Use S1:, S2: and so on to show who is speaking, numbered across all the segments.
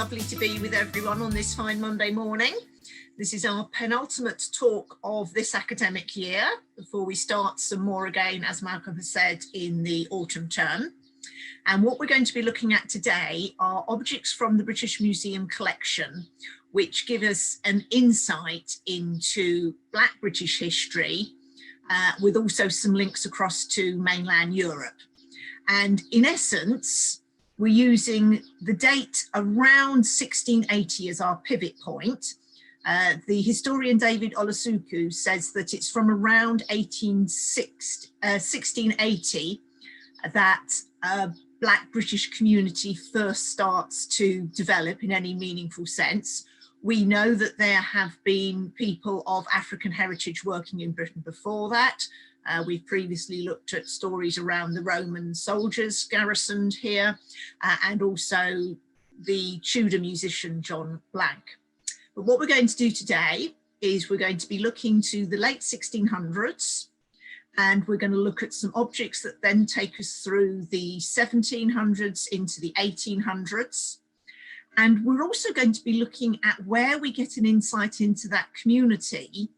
S1: lovely to be with everyone on this fine Monday morning. This is our penultimate talk of this academic year before we start some more again, as Malcolm has said, in the autumn term. And what we're going to be looking at today are objects from the British Museum collection, which give us an insight into Black British history, with also some links across to mainland Europe. And in essence, we're using the date around 1680 as our pivot point. The historian David Olusoku says that it's from around 1680 that Black British community first starts to develop in any meaningful sense. We know that there have been people of African heritage working in Britain before that. We've previously looked at stories around the Roman soldiers garrisoned here, and also the Tudor musician John Blank. But what we're going to do today is we're going to be looking to the late 1600s, and we're going to look at some objects that then take us through the 1700s into the 1800s. And we're also going to be looking at where we get an insight into that community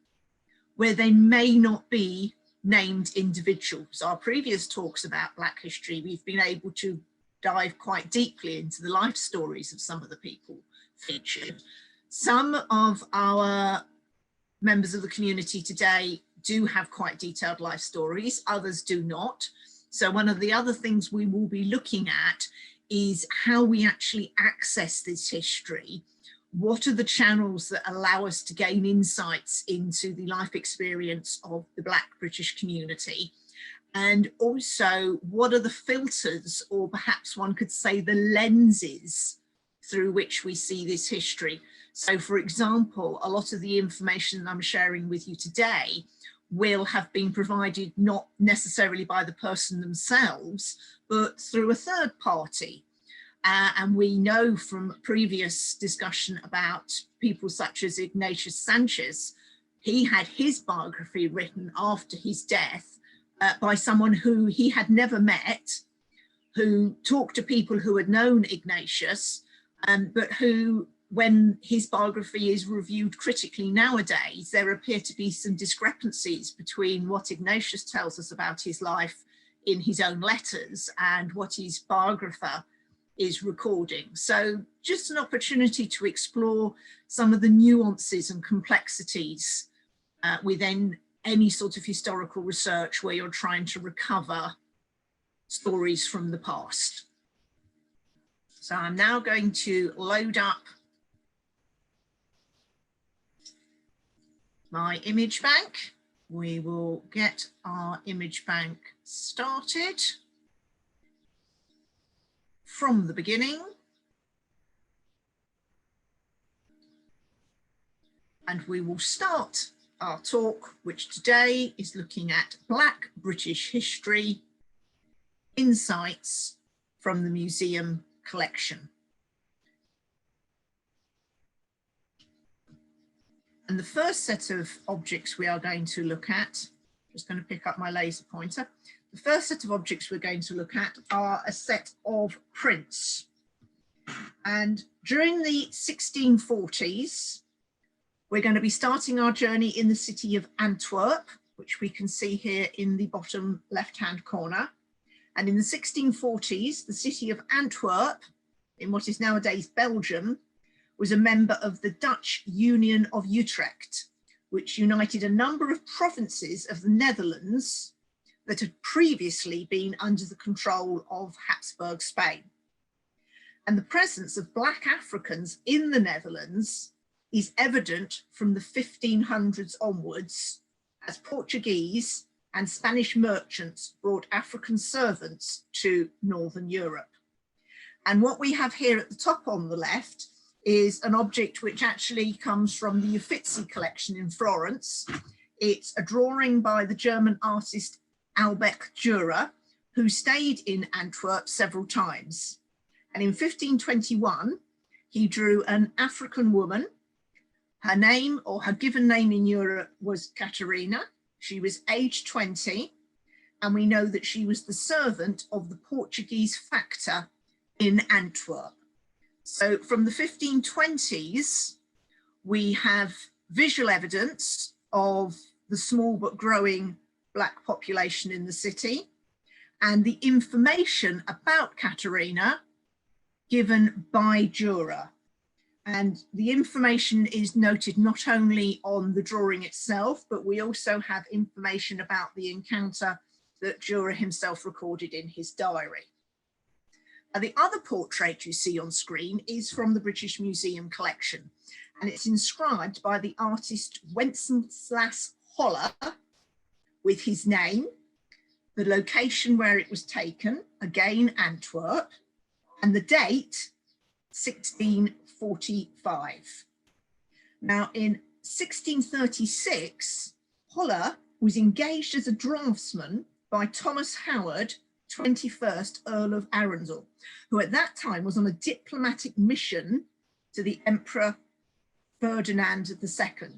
S1: where they may not be named individuals. Our previous talks about Black history, we've been able to dive quite deeply into the life stories of some of the people featured. Some of our members of the community today do have quite detailed life stories, others do not. So one of the other things we will be looking at is how we actually access this history. What are the channels that allow us to gain insights into the life experience of the Black British community? And also, what are the filters, or perhaps one could say the lenses through which we see this history? So for example, a lot of the information I'm sharing with you today will have been provided not necessarily by the person themselves, but through a third party. And we know from previous discussion about people such as Ignatius Sancho, he had his biography written after his death by someone who he had never met, who talked to people who had known Ignatius, but who, when his biography is reviewed critically nowadays, there appear to be some discrepancies between what Ignatius tells us about his life in his own letters and what his biographer is recording. So just an opportunity to explore some of the nuances and complexities within any sort of historical research where you're trying to recover stories from the past. So I'm now going to load up my image bank. We will get our image bank started from the beginning. And we will start our talk, which today is looking at Black British history, insights from the museum collection. And the first set of objects we are going to look at, just going to pick up my laser pointer. The first set of objects we're going to look at are a set of prints. And during the 1640s, we're going to be starting our journey in the city of Antwerp, which we can see here in the bottom left-hand corner. And in the 1640s, the city of Antwerp, in what is nowadays Belgium, was a member of the Dutch Union of Utrecht, which united a number of provinces of the Netherlands that had previously been under the control of Habsburg Spain. And the presence of Black Africans in the Netherlands is evident from the 1500s onwards, as Portuguese and Spanish merchants brought African servants to Northern Europe. And what we have here at the top on the left is an object which actually comes from the Uffizi collection in Florence. It's a drawing by the German artist Albrecht Dürer, who stayed in Antwerp several times. And in 1521, he drew an African woman. Her name, or her given name in Europe, was Katharina. She was aged 20, and we know that she was the servant of the Portuguese factor in Antwerp. So from the 1520s, we have visual evidence of the small but growing Black population in the city, and the information about Katharina given by Dürer. And the information is noted not only on the drawing itself, but we also have information about the encounter that Dürer himself recorded in his diary. Now, the other portrait you see on screen is from the British Museum collection, and it's inscribed by the artist Wenceslas Holler with his name, the location where it was taken, again Antwerp, and the date 1645. Now, in 1636, Holler was engaged as a draftsman by Thomas Howard, 21st Earl of Arundel, who at that time was on a diplomatic mission to the Emperor Ferdinand II.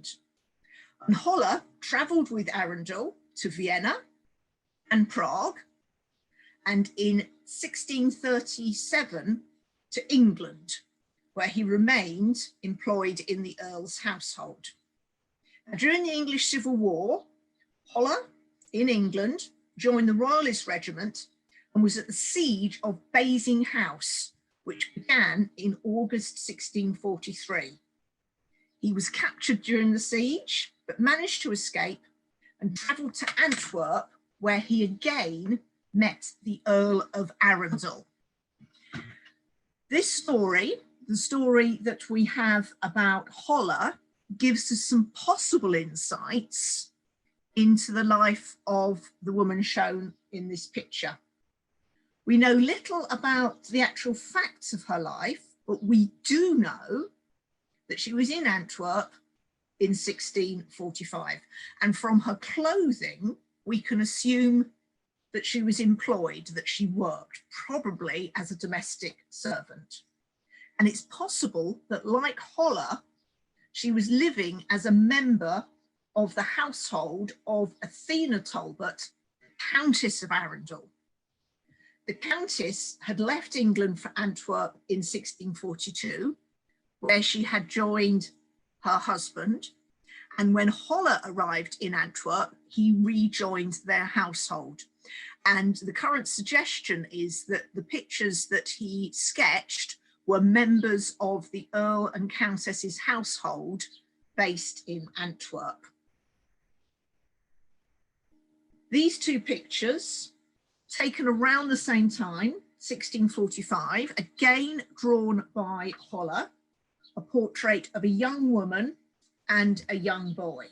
S1: And Holler travelled with Arundel to Vienna and Prague, and in 1637 to England, where he remained employed in the Earl's household. Now, during the English Civil War, Holler in England joined the Royalist Regiment and was at the siege of Basing House, which began in August 1643. He was captured during the siege, but managed to escape and travelled to Antwerp, where he again met the Earl of Arundel. This story, the story that we have about Holler, gives us some possible insights into the life of the woman shown in this picture. We know little about the actual facts of her life, but we do know that she was in Antwerp in 1645. And from her clothing, we can assume that she was employed, that she worked, probably as a domestic servant. And it's possible that, like Holler, she was living as a member of the household of Athena Talbot, Countess of Arundel. The Countess had left England for Antwerp in 1642, where she had joined her husband. And when Holler arrived in Antwerp, he rejoined their household. And the current suggestion is that the pictures that he sketched were members of the Earl and Countess's household based in Antwerp. These two pictures, taken around the same time, 1645, again drawn by Holler, a portrait of a young woman and a young boy.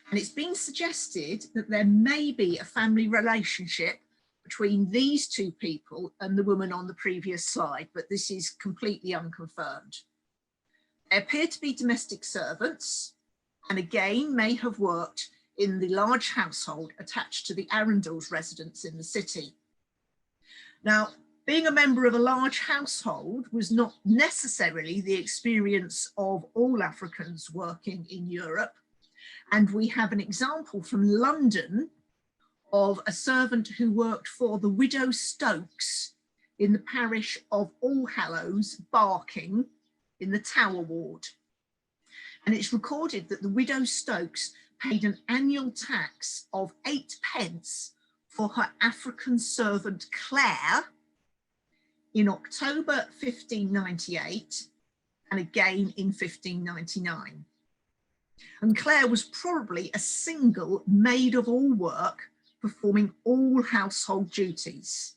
S1: And it's been suggested that there may be a family relationship between these two people and the woman on the previous slide, but this is completely unconfirmed. They appear to be domestic servants, and again may have worked in the large household attached to the Arundel's residence in the city. Now, being a member of a large household was not necessarily the experience of all Africans working in Europe. And we have an example from London of a servant who worked for the widow Stokes in the parish of All Hallows, Barking, in the Tower Ward. And it's recorded that the widow Stokes paid an annual tax of 8p for her African servant Claire in October 1598 and again in 1599. And Claire was probably a single maid of all work, performing all household duties.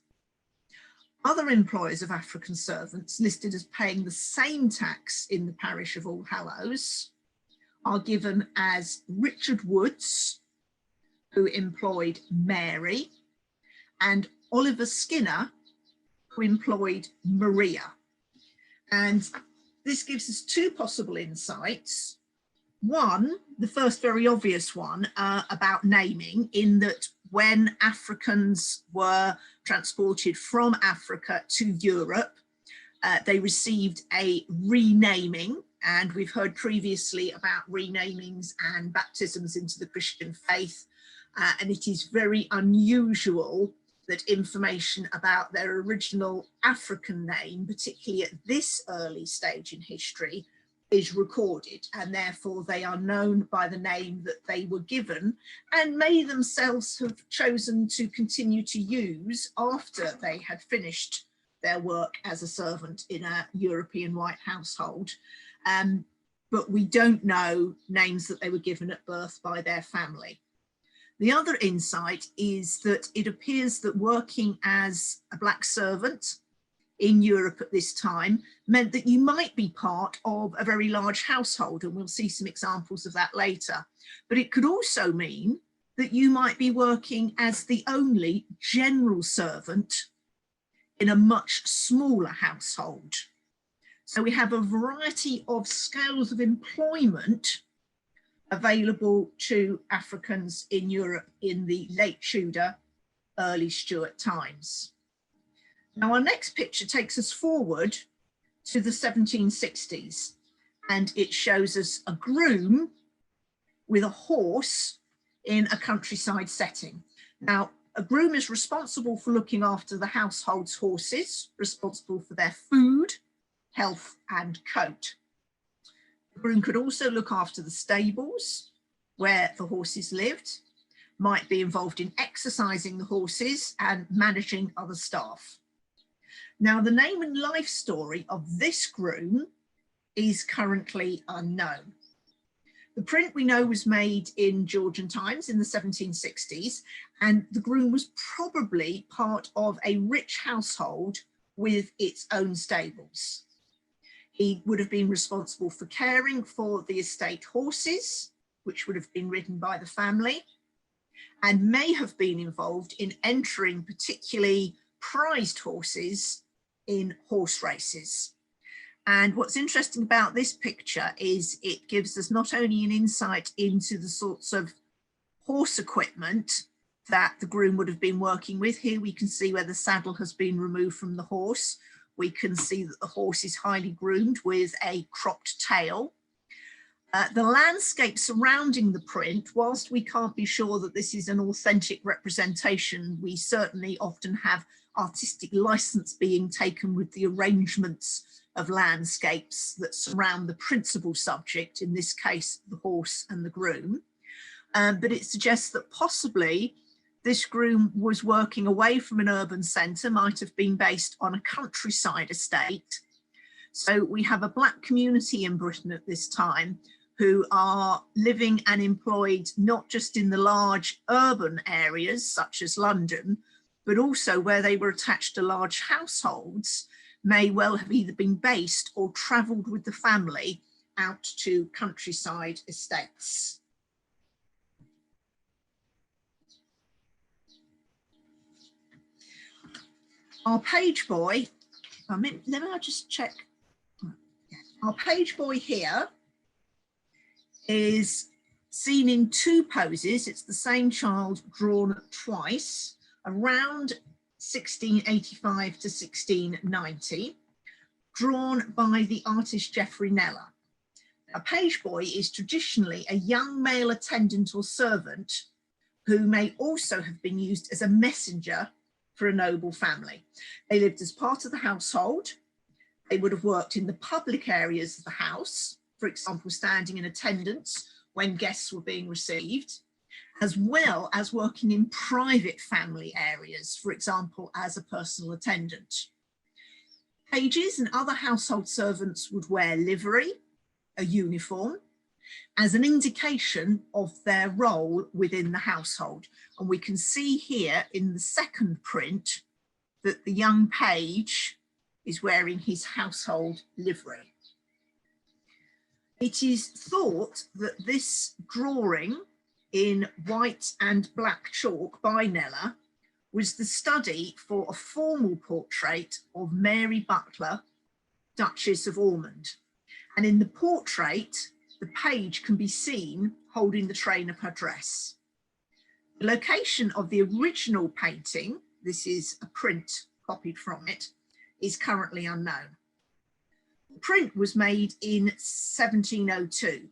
S1: Other employers of African servants listed as paying the same tax in the parish of All Hallows are given as Richard Woods, who employed Mary, and Oliver Skinner, who employed Maria. And this gives us two possible insights. One, the first very obvious one, about naming, in that when Africans were transported from Africa to Europe, they received a renaming, and we've heard previously about renamings and baptisms into the Christian faith, and it is very unusual that information about their original African name, particularly at this early stage in history, is recorded, and therefore they are known by the name that they were given and may themselves have chosen to continue to use after they had finished their work as a servant in a European white household. But we don't know names that they were given at birth by their family. The other insight is that it appears that working as a black servant in Europe at this time meant that you might be part of a very large household, and we'll see some examples of that later. But it could also mean that you might be working as the only general servant in a much smaller household. So we have a variety of scales of employment available to Africans in Europe in the late Tudor, early Stuart times. Now our next picture takes us forward to the 1760s, and it shows us a groom with a horse in a countryside setting. Now a groom is responsible for looking after the household's horses, responsible for their food, health and coat. The groom could also look after the stables where the horses lived, might be involved in exercising the horses and managing other staff. Now, the name and life story of this groom is currently unknown. The print we know was made in Georgian times in the 1760s, and the groom was probably part of a rich household with its own stables. He would have been responsible for caring for the estate horses, which would have been ridden by the family, and may have been involved in entering particularly prized horses in horse races. And what's interesting about this picture is it gives us not only an insight into the sorts of horse equipment that the groom would have been working with. Here we can see where the saddle has been removed from the horse. We can see that the horse is highly groomed with a cropped tail. The landscape surrounding the print, whilst we can't be sure that this is an authentic representation, we certainly often have artistic license being taken with the arrangements of landscapes that surround the principal subject, in this case, the horse and the groom. But it suggests that possibly this groom was working away from an urban centre, might have been based on a countryside estate. So we have a black community in Britain at this time who are living and employed not just in the large urban areas such as London, but also where they were attached to large households, may well have either been based or travelled with the family out to countryside estates. Our page boy, let me just check. Our page boy here is seen in two poses. It's the same child drawn twice, around 1685 to 1690, drawn by the artist Geoffrey Kneller. A page boy is traditionally a young male attendant or servant who may also have been used as a messenger for a noble family. They lived as part of the household. They would have worked in the public areas of the house, for example, standing in attendance when guests were being received, as well as working in private family areas, for example, as a personal attendant. Pages and other household servants would wear livery, a uniform, as an indication of their role within the household. And we can see here in the second print that the young page is wearing his household livery. It is thought that this drawing in white and black chalk by Kneller was the study for a formal portrait of Mary Butler, Duchess of Ormond. And in the portrait, the page can be seen holding the train of her dress. The location of the original painting, this is a print copied from it, is currently unknown. The print was made in 1702.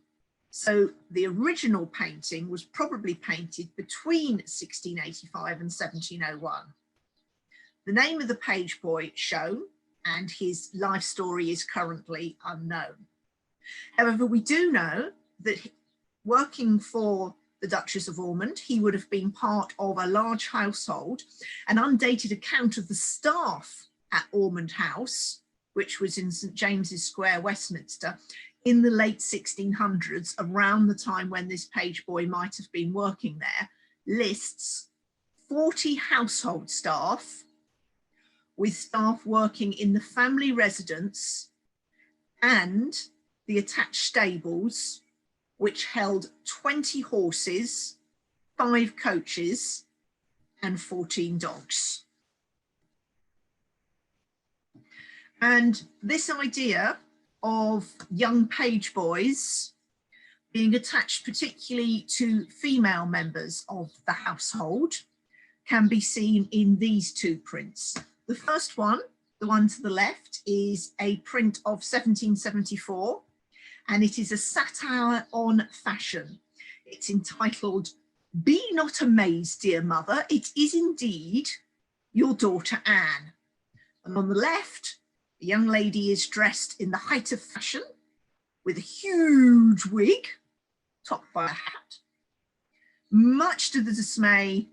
S1: So the original painting was probably painted between 1685 and 1701. The name of the page boy shown and his life story is currently unknown. However, we do know that working for the Duchess of Ormond, he would have been part of a large household. An undated account of the staff at Ormond House, which was in St James's Square, Westminster, in the late 1600s, around the time when this page boy might have been working there, lists 40 household staff, with staff working in the family residence and the attached stables, which held 20 horses, 5 coaches, and 14 dogs. And this idea of young page boys being attached particularly to female members of the household can be seen in these 2 prints. The first one, the one to the left, is a print of 1774, and it is a satire on fashion. It's entitled, "Be not amazed, dear mother, it is indeed your daughter Anne." And on the left, the young lady is dressed in the height of fashion with a huge wig topped by a hat, much to the dismay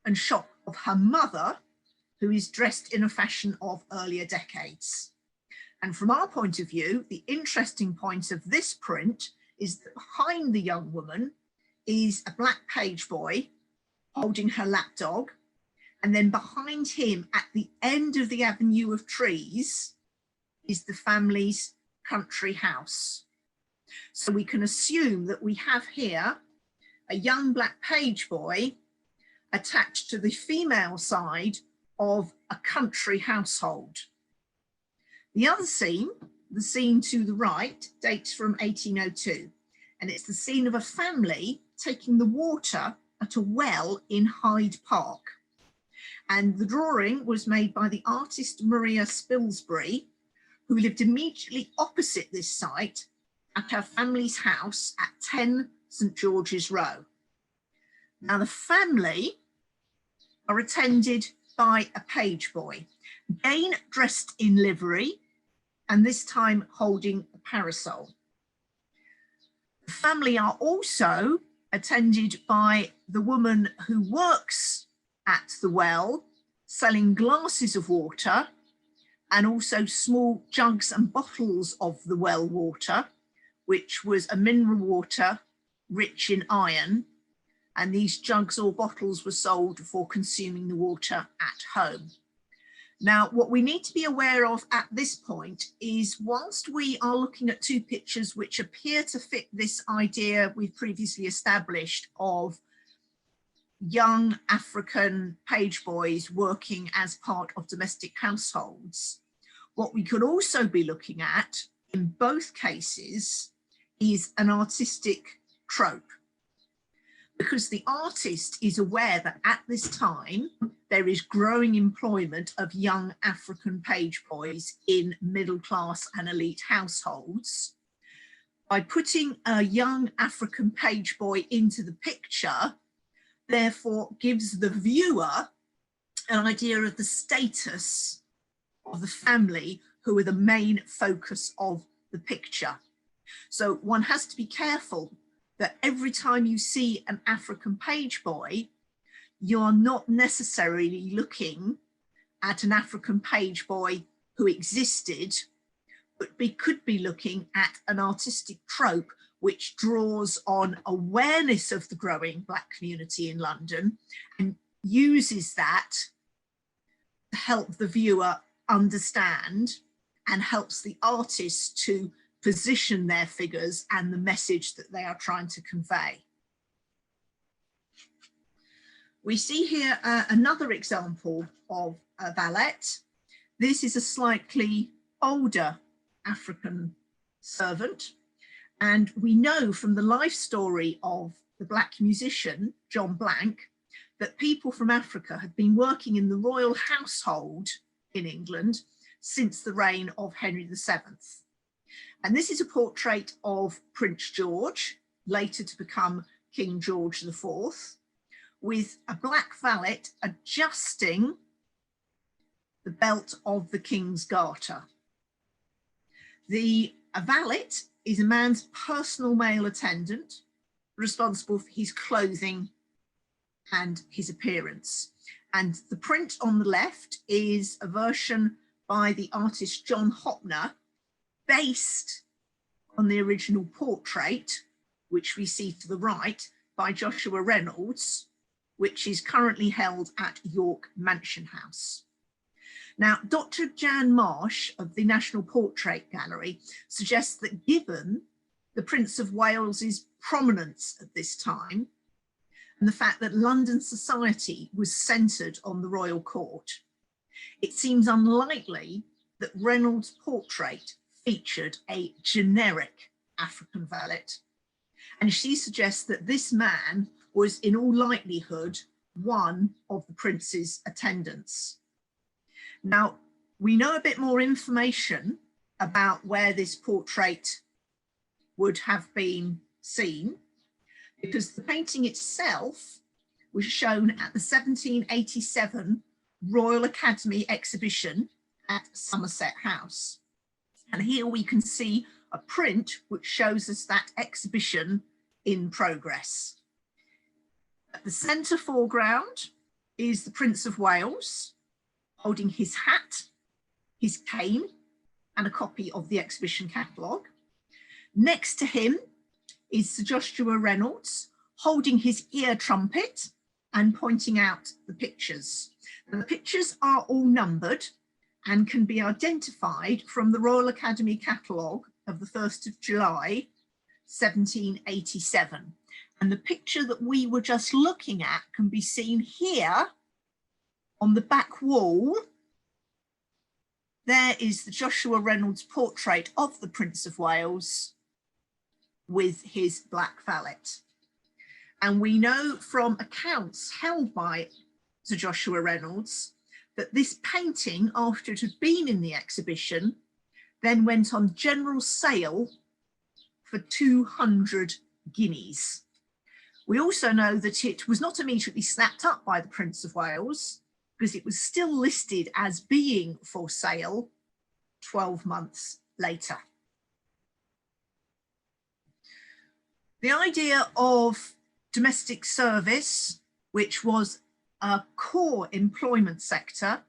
S1: and shock of her mother, who is dressed in a fashion of earlier decades. And from our point of view, the interesting point of this print is that behind the young woman is a black page boy holding her lapdog. And then behind him, at the end of the avenue of trees, is the family's country house. So we can assume that we have here a young black page boy attached to the female side of a country household. The other scene, the scene to the right, dates from 1802, and it's the scene of a family taking the water at a well in Hyde Park. And the drawing was made by the artist Maria Spilsbury, who lived immediately opposite this site at her family's house at 10 St George's Row. Now the family are attended by a page boy, again dressed in livery, and this time holding a parasol. The family are also attended by the woman who works at the well, selling glasses of water and also small jugs and bottles of the well water, which was a mineral water rich in iron. And these jugs or bottles were sold for consuming the water at home. Now, what we need to be aware of at this point is, whilst we are looking at 2 pictures which appear to fit this idea we've previously established of young African page boys working as part of domestic households, what we could also be looking at in both cases is an artistic trope. Because the artist is aware that at this time there is growing employment of young African page boys in middle class and elite households. By putting a young African page boy into the picture, therefore gives the viewer an idea of the status of the family who are the main focus of the picture. So one has to be careful that every time you see an African page boy, you're not necessarily looking at an African page boy who existed, but we could be looking at an artistic trope which draws on awareness of the growing Black community in London and uses that to help the viewer understand and helps the artist to position their figures and the message that they are trying to convey. We see here another example of a valet. This is a slightly older African servant, and we know from the life story of the Black musician John Blank that people from Africa had been working in the royal household in England since the reign of Henry VII. And this is a portrait of Prince George, later to become King George IV, with a black valet adjusting the belt of the king's garter. The valet is a man's personal male attendant, responsible for his clothing and his appearance. And the print on the left is a version by the artist John Hopner, based on the original portrait, which we see to the right, by Joshua Reynolds, which is currently held at York Mansion House. Now, Dr. Jan Marsh of the National Portrait Gallery suggests that given the Prince of Wales's prominence at this time, and the fact that London society was centred on the royal court, it seems unlikely that Reynolds' portrait featured a generic African valet. And she suggests that this man was in all likelihood one of the prince's attendants. Now, we know a bit more information about where this portrait would have been seen, because the painting itself was shown at the 1787 Royal Academy exhibition at Somerset House. And here we can see a print which shows us that exhibition in progress. At the centre foreground is the Prince of Wales, holding his hat, his cane, and a copy of the exhibition catalogue. Next to him is Sir Joshua Reynolds, holding his ear trumpet and pointing out the pictures. Now, the pictures are all numbered and can be identified from the Royal Academy catalogue of the 1st of July, 1787. And the picture that we were just looking at can be seen here on the back wall. There is the Joshua Reynolds portrait of the Prince of Wales with his black valet. And we know from accounts held by Sir Joshua Reynolds that this painting, after it had been in the exhibition, then went on general sale for 200 guineas. We also know that it was not immediately snapped up by the Prince of Wales, because it was still listed as being for sale 12 months later. The idea of domestic service, which was a core employment sector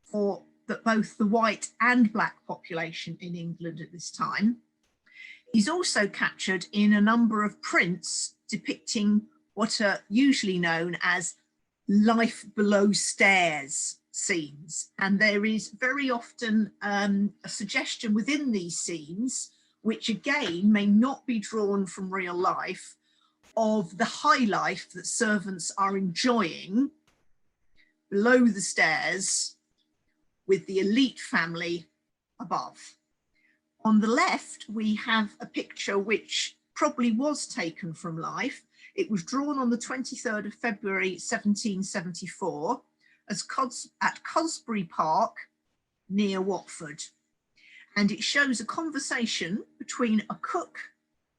S1: for both the white and black population in England at this time, is also captured in a number of prints depicting what are usually known as life below stairs scenes. And there is very often a suggestion within these scenes, which again may not be drawn from real life, of the high life that servants are enjoying below the stairs with the elite family above. On the left, we have a picture which probably was taken from life. It was drawn on the 23rd of February 1774 at Cosbury Park near Watford. And it shows a conversation between a cook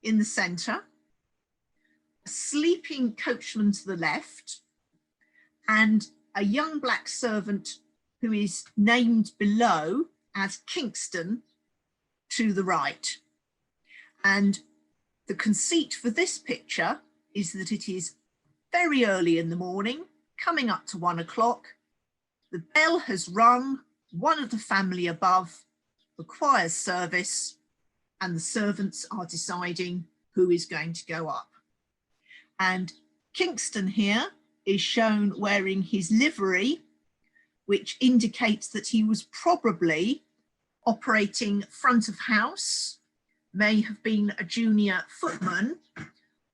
S1: in the centre, a sleeping coachman to the left, and a young black servant who is named below as Kingston to the right. And the conceit for this picture is that it is very early in the morning, coming up to 1 o'clock. The bell has rung, one of the family above requires service, and the servants are deciding who is going to go up. And Kingston here is shown wearing his livery, which indicates that he was probably operating front of house, may have been a junior footman,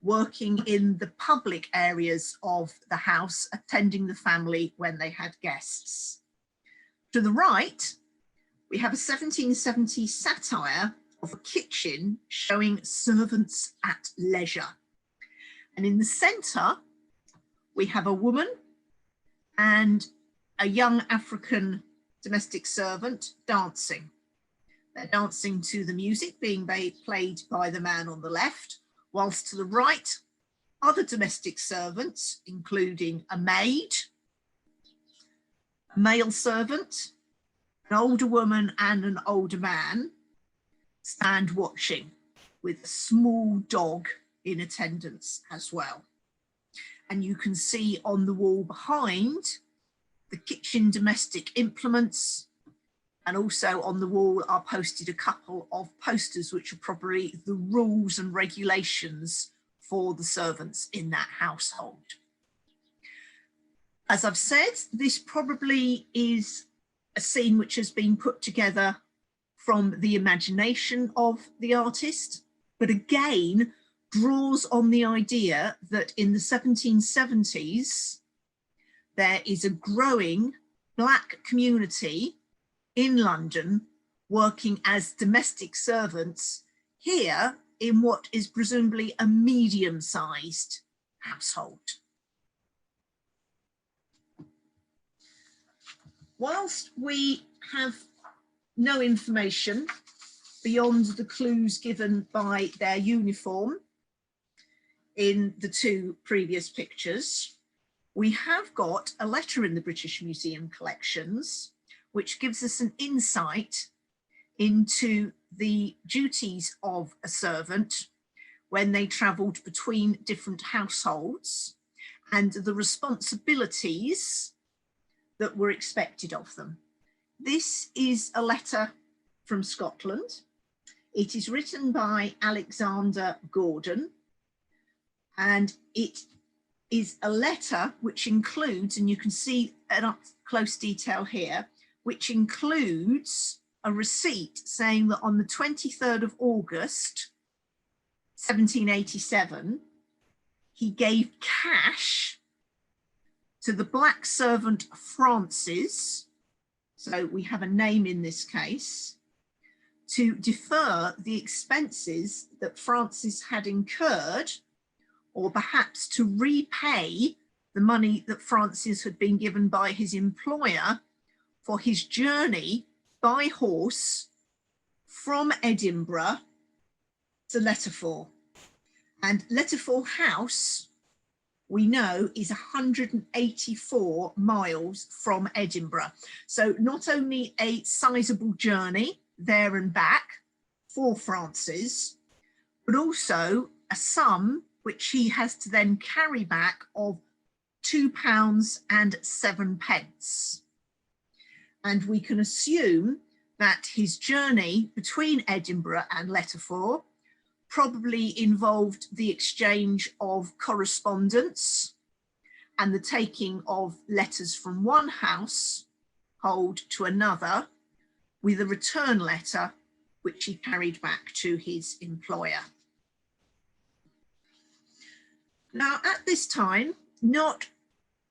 S1: working in the public areas of the house, attending the family when they had guests. To the right, we have a 1770 satire of a kitchen showing servants at leisure. And in the centre, we have a woman and a young African domestic servant dancing. They're dancing to the music being played by the man on the left, whilst to the right, other domestic servants, including a maid, a male servant, an older woman and an older man stand watching with a small dog in attendance as well. And you can see on the wall behind the kitchen domestic implements, and also on the wall are posted a couple of posters which are probably the rules and regulations for the servants in that household. As I've said, this probably is a scene which has been put together from the imagination of the artist, but again draws on the idea that in the 1770s, there is a growing Black community in London working as domestic servants here in what is presumably a medium-sized household. Whilst we have no information beyond the clues given by their uniform in the two previous pictures, we have got a letter in the British Museum collections which gives us an insight into the duties of a servant when they travelled between different households and the responsibilities that were expected of them. This is a letter from Scotland. It is written by Alexander Gordon, and it is a letter which includes, and you can see an up close detail here, which includes a receipt saying that on the 23rd of August, 1787, he gave cash to the black servant Francis, so we have a name in this case, to defer the expenses that Francis had incurred, or perhaps to repay the money that Francis had been given by his employer for his journey by horse from Edinburgh to Letterford. And Letterford House, we know, is 184 miles from Edinburgh. So not only a sizable journey there and back for Francis, but also a sum which he has to then carry back of £2.07. And we can assume that his journey between Edinburgh and Letterford probably involved the exchange of correspondence and the taking of letters from one household to another, with a return letter which he carried back to his employer. Now, at this time, not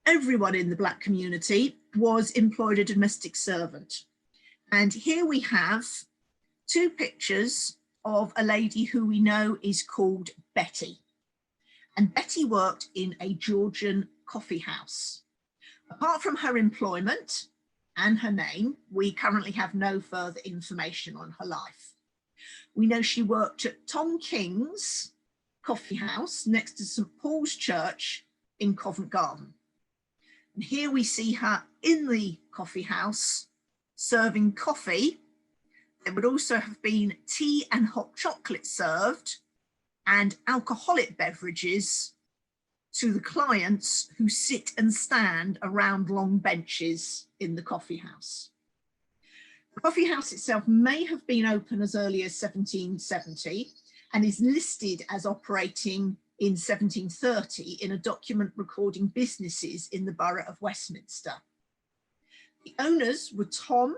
S1: everyone in the Black community was employed a domestic servant. And here we have two pictures of a lady who we know is called Betty. And Betty worked in a Georgian coffee house. Apart from her employment and her name, we currently have no further information on her life. We know she worked at Tom King's coffee house next to St Paul's Church in Covent Garden. And here we see her in the coffee house serving coffee. There would also have been tea and hot chocolate served and alcoholic beverages to the clients who sit and stand around long benches in the coffee house. The coffee house itself may have been open as early as 1770 and is listed as operating in 1730 in a document recording businesses in the borough of Westminster. The owners were Tom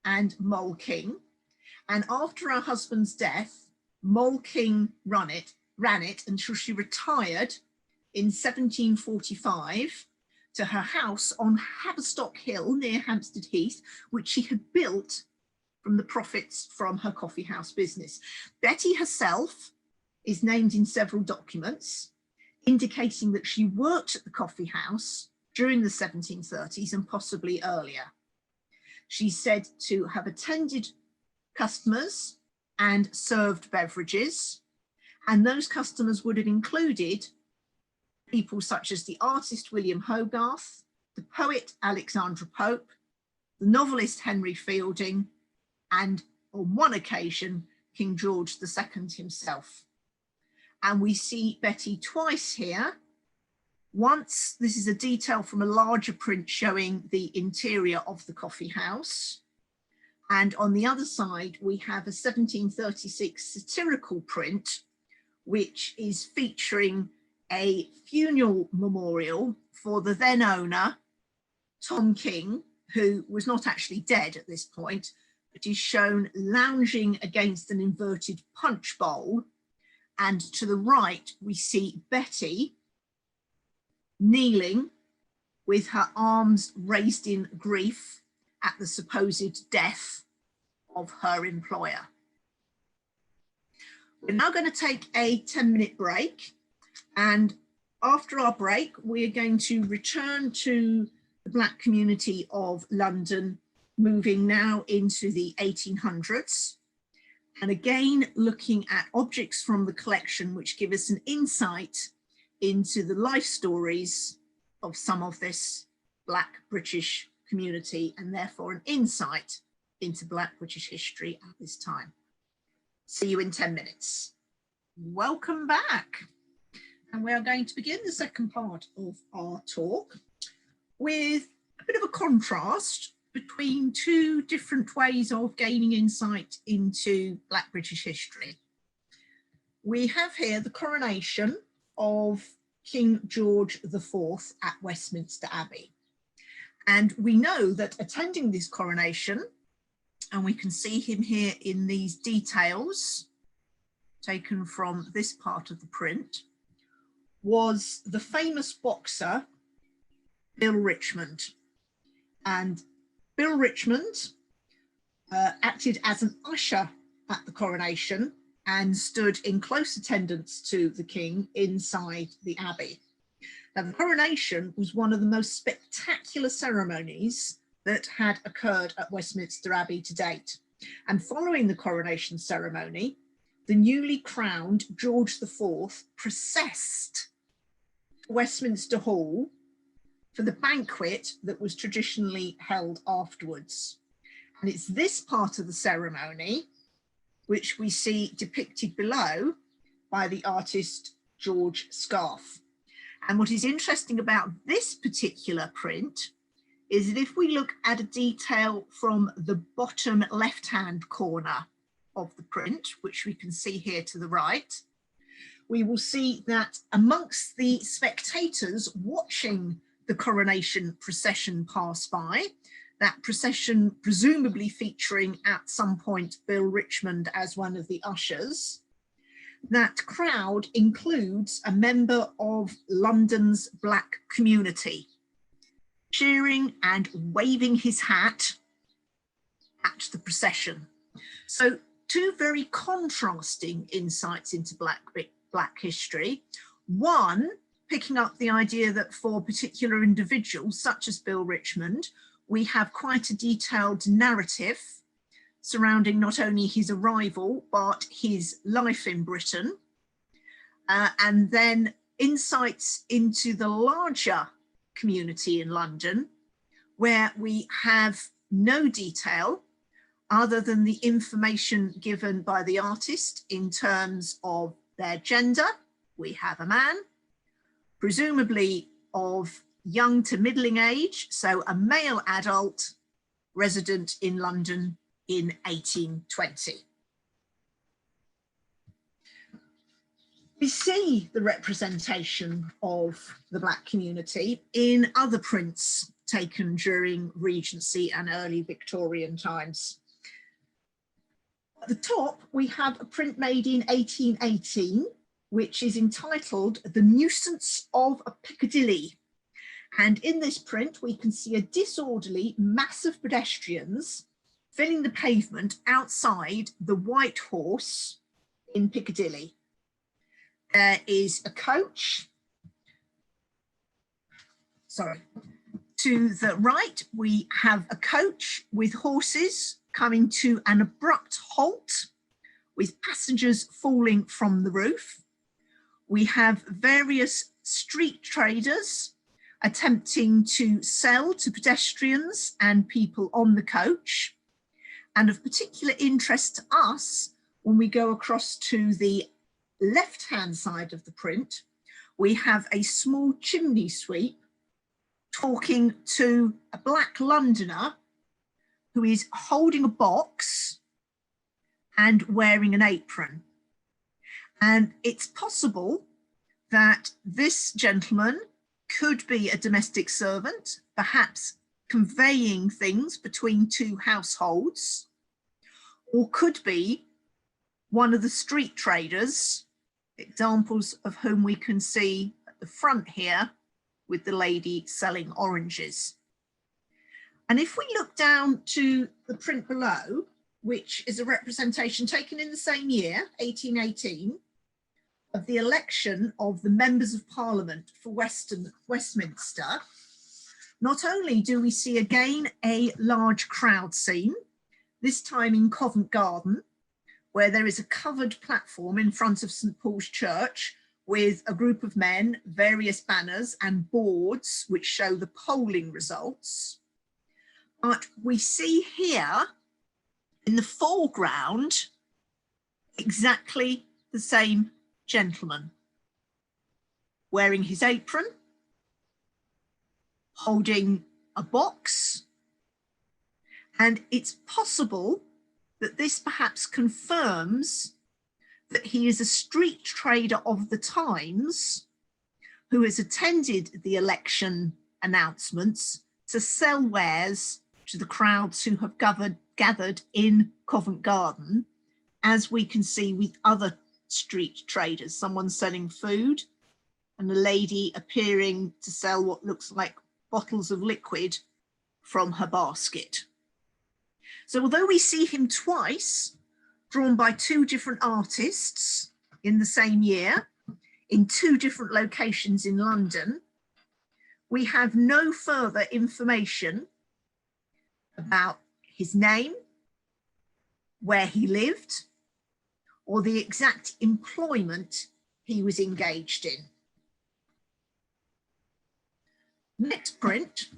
S1: and Moll King, and after her husband's death, Moll King ran it until she retired in 1745 to her house on Haverstock Hill near Hampstead Heath, which she had built from the profits from her coffee house business. Betty herself is named in several documents, indicating that she worked at the coffee house during the 1730s and possibly earlier. She's said to have attended customers and served beverages, and those customers would have included people such as the artist William Hogarth, the poet Alexandra Pope, the novelist Henry Fielding, and on one occasion, King George II himself. And we see Betty twice here. Once, this is a detail from a larger print showing the interior of the coffee house. And on the other side, we have a 1736 satirical print, which is featuring a funeral memorial for the then owner, Tom King, who was not actually dead at this point, but is shown lounging against an inverted punch bowl. And to the right, we see Betty kneeling with her arms raised in grief at the supposed death of her employer. We're now going to take a 10-minute break, and after our break, we are going to return to the Black community of London, moving now into the 1800s, and again looking at objects from the collection which give us an insight into the life stories of some of this Black British community, and therefore an insight into Black British history at this time. See you in 10 minutes. Welcome back. And we are going to begin the second part of our talk with a bit of a contrast between two different ways of gaining insight into Black British history. We have here the coronation of King George IV at Westminster Abbey. And we know that attending this coronation, and we can see him here in these details taken from this part of the print, was the famous boxer Bill Richmond. And Bill Richmond acted as an usher at the coronation and stood in close attendance to the king inside the abbey. Now, the coronation was one of the most spectacular ceremonies that had occurred at Westminster Abbey to date. And following the coronation ceremony, the newly crowned George IV processed to Westminster Hall for the banquet that was traditionally held afterwards. And it's this part of the ceremony which we see depicted below by the artist George Scarfe. And what is interesting about this particular print is that if we look at a detail from the bottom left-hand corner of the print, which we can see here to the right, we will see that amongst the spectators watching the coronation procession pass by, that procession presumably featuring at some point Bill Richmond as one of the ushers, that crowd includes a member of London's Black community, cheering and waving his hat at the procession. So two very contrasting insights into Black history. One, picking up the idea that for particular individuals, such as Bill Richmond, we have quite a detailed narrative surrounding not only his arrival, but his life in Britain. And then insights into the larger community in London, where we have no detail other than the information given by the artist in terms of their gender. We have a man, presumably of young to middling age, so a male adult resident in London in 1820. We see the representation of the Black community in other prints taken during Regency and early Victorian times. At the top, we have a print made in 1818, which is entitled The Nuisance of Piccadilly. And in this print, we can see a disorderly mass of pedestrians filling the pavement outside the White Horse in Piccadilly. There is a coach. Sorry. To the right, we have a coach with horses coming to an abrupt halt with passengers falling from the roof. We have various street traders attempting to sell to pedestrians and people on the coach. And of particular interest to us, when we go across to the left-hand side of the print, we have a small chimney sweep talking to a Black Londoner who is holding a box and wearing an apron. And it's possible that this gentleman could be a domestic servant, perhaps conveying things between two households, or could be one of the street traders, examples of whom we can see at the front here with the lady selling oranges. And if we look down to the print below, which is a representation taken in the same year, 1818, of the election of the members of Parliament for Westminster, not only do we see again a large crowd scene, this time in Covent Garden, where there is a covered platform in front of St. Paul's Church with a group of men, various banners and boards which show the polling results. But we see here in the foreground exactly the same gentleman, wearing his apron, holding a box, and it's possible that this perhaps confirms that he is a street trader of the times who has attended the election announcements to sell wares to the crowds who have gathered in Covent Garden, as we can see with other street traders, someone selling food and a lady appearing to sell what looks like bottles of liquid from her basket. So although we see him twice, drawn by two different artists in the same year, in two different locations in London, we have no further information about his name, where he lived, or the exact employment he was engaged in. Next print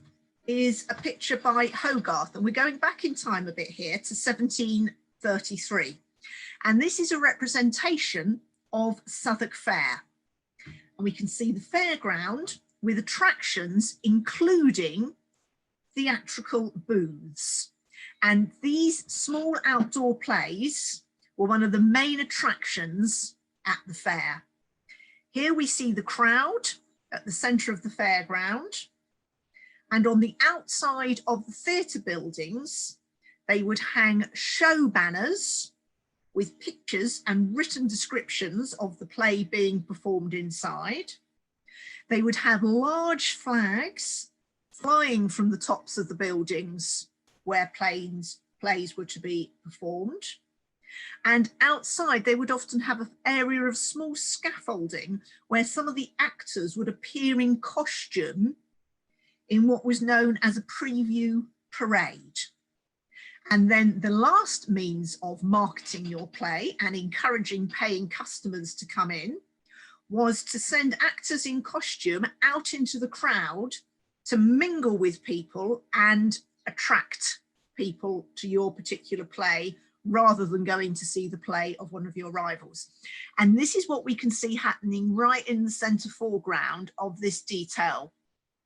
S1: is a picture by Hogarth, and we're going back in time a bit here to 1733. And this is a representation of Southwark Fair. And we can see the fairground with attractions, including theatrical booths. And these small outdoor plays were one of the main attractions at the fair. Here we see the crowd at the centre of the fairground, and on the outside of the theatre buildings, they would hang show banners with pictures and written descriptions of the play being performed inside. They would have large flags flying from the tops of the buildings where plays were to be performed. And outside, they would often have an area of small scaffolding where some of the actors would appear in costume in what was known as a preview parade. And then the last means of marketing your play and encouraging paying customers to come in was to send actors in costume out into the crowd to mingle with people and attract people to your particular play, rather than going to see the play of one of your rivals. And this is what we can see happening right in the centre foreground of this detail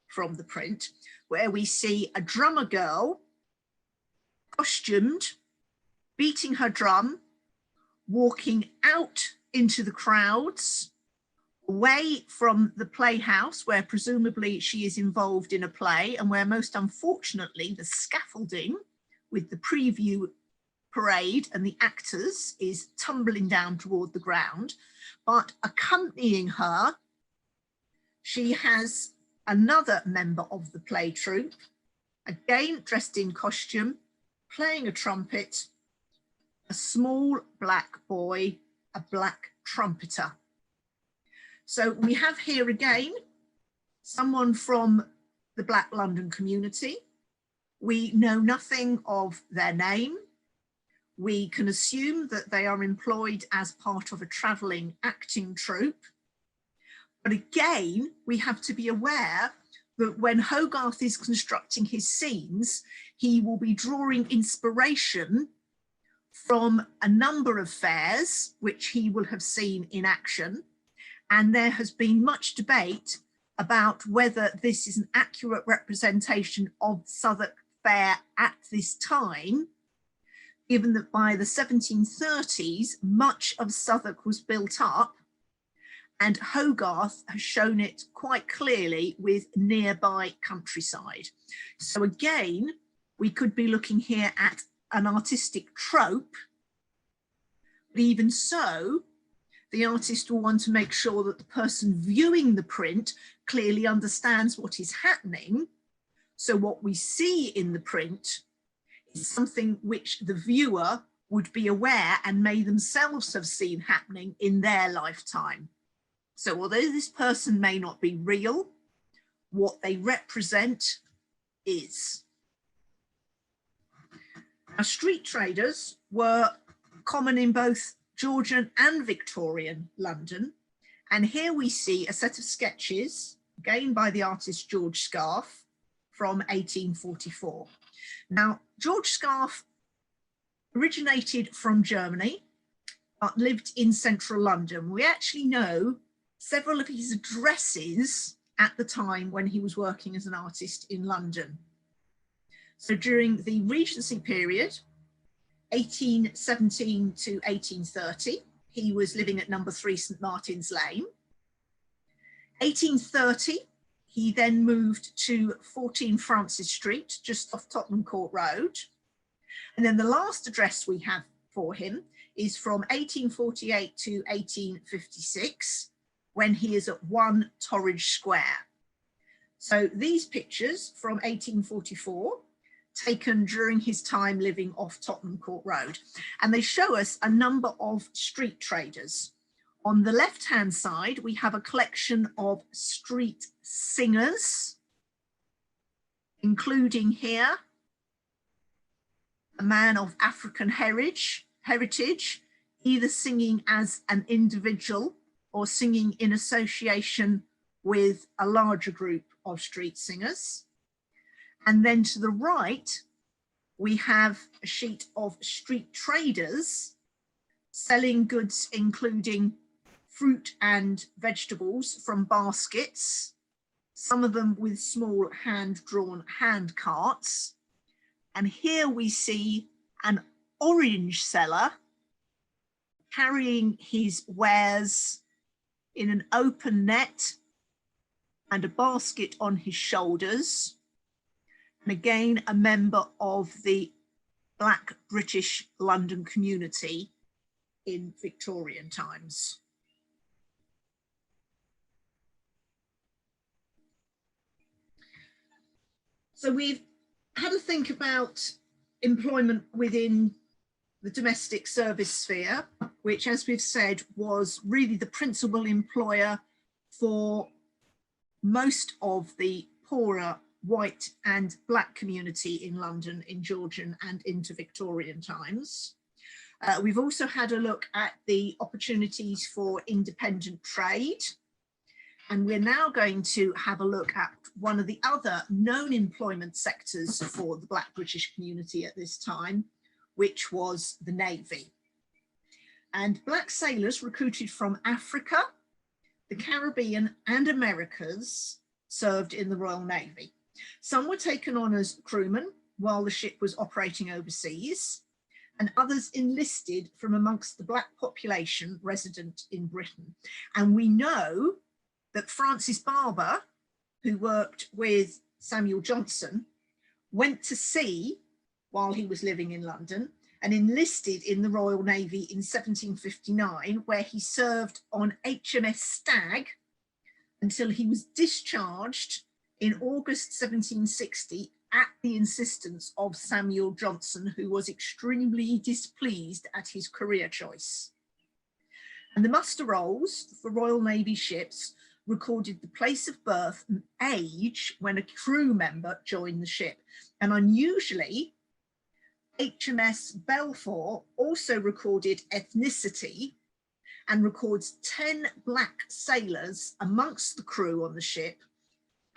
S1: from the print, where we see a drummer girl, costumed, beating her drum, walking out into the crowds, away from the playhouse, where presumably she is involved in a play, and where most unfortunately the scaffolding with the preview parade and the actors is tumbling down toward the ground. But accompanying her, she has another member of the play troupe, again dressed in costume, playing a trumpet, a small black boy, a black trumpeter. So we have here again someone from the Black London community. We know nothing of their name. We can assume that they are employed as part of a travelling acting troupe. But again, we have to be aware that when Hogarth is constructing his scenes, he will be drawing inspiration from a number of fairs which he will have seen in action. And there has been much debate about whether this is an accurate representation of Southwark Fair at this time, given that by the 1730s, much of Southwark was built up, and Hogarth has shown it quite clearly with nearby countryside. So again, we could be looking here at an artistic trope, but even so, the artist will want to make sure that the person viewing the print clearly understands what is happening. So what we see in the print is something which the viewer would be aware and may themselves have seen happening in their lifetime. So although this person may not be real, what they represent is. Now, street traders were common in both Georgian and Victorian London. And here we see a set of sketches, again by the artist George Scarfe, from 1844. Now, George Scarfe originated from Germany, but lived in central London. We actually know several of his addresses at the time when he was working as an artist in London. So during the Regency period, 1817 to 1830, he was living at number 3 St Martin's Lane. 1830, he then moved to 14 Francis Street, just off Tottenham Court Road. And then the last address we have for him is from 1848 to 1856, when he is at 1 Torridge Square. So these pictures from 1844, taken during his time living off Tottenham Court Road, and they show us a number of street traders. On the left-hand side, we have a collection of street singers, including here a man of African heritage, either singing as an individual or singing in association with a larger group of street singers. And then to the right, we have a sheet of street traders selling goods, including fruit and vegetables from baskets, some of them with small hand-drawn hand carts. And here we see an orange seller carrying his wares in an open net and a basket on his shoulders. And again, a member of the Black British London community in Victorian times. So we've had a think about employment within the domestic service sphere, which, as we've said, was really the principal employer for most of the poorer white and black community in London in Georgian and into Victorian times. We've also had a look at the opportunities for independent trade. And we're now going to have a look at one of the other known employment sectors for the Black British community at this time, which was the Navy. And black sailors recruited from Africa, the Caribbean and Americas served in the Royal Navy. Some were taken on as crewmen while the ship was operating overseas, and others enlisted from amongst the black population resident in Britain. And we know that Francis Barber, who worked with Samuel Johnson, went to sea while he was living in London and enlisted in the Royal Navy in 1759, where he served on HMS Stag until he was discharged in August 1760 at the insistence of Samuel Johnson, who was extremely displeased at his career choice. And the muster rolls for Royal Navy ships recorded the place of birth and age when a crew member joined the ship. And unusually, HMS Belfort also recorded ethnicity and records 10 black sailors amongst the crew on the ship,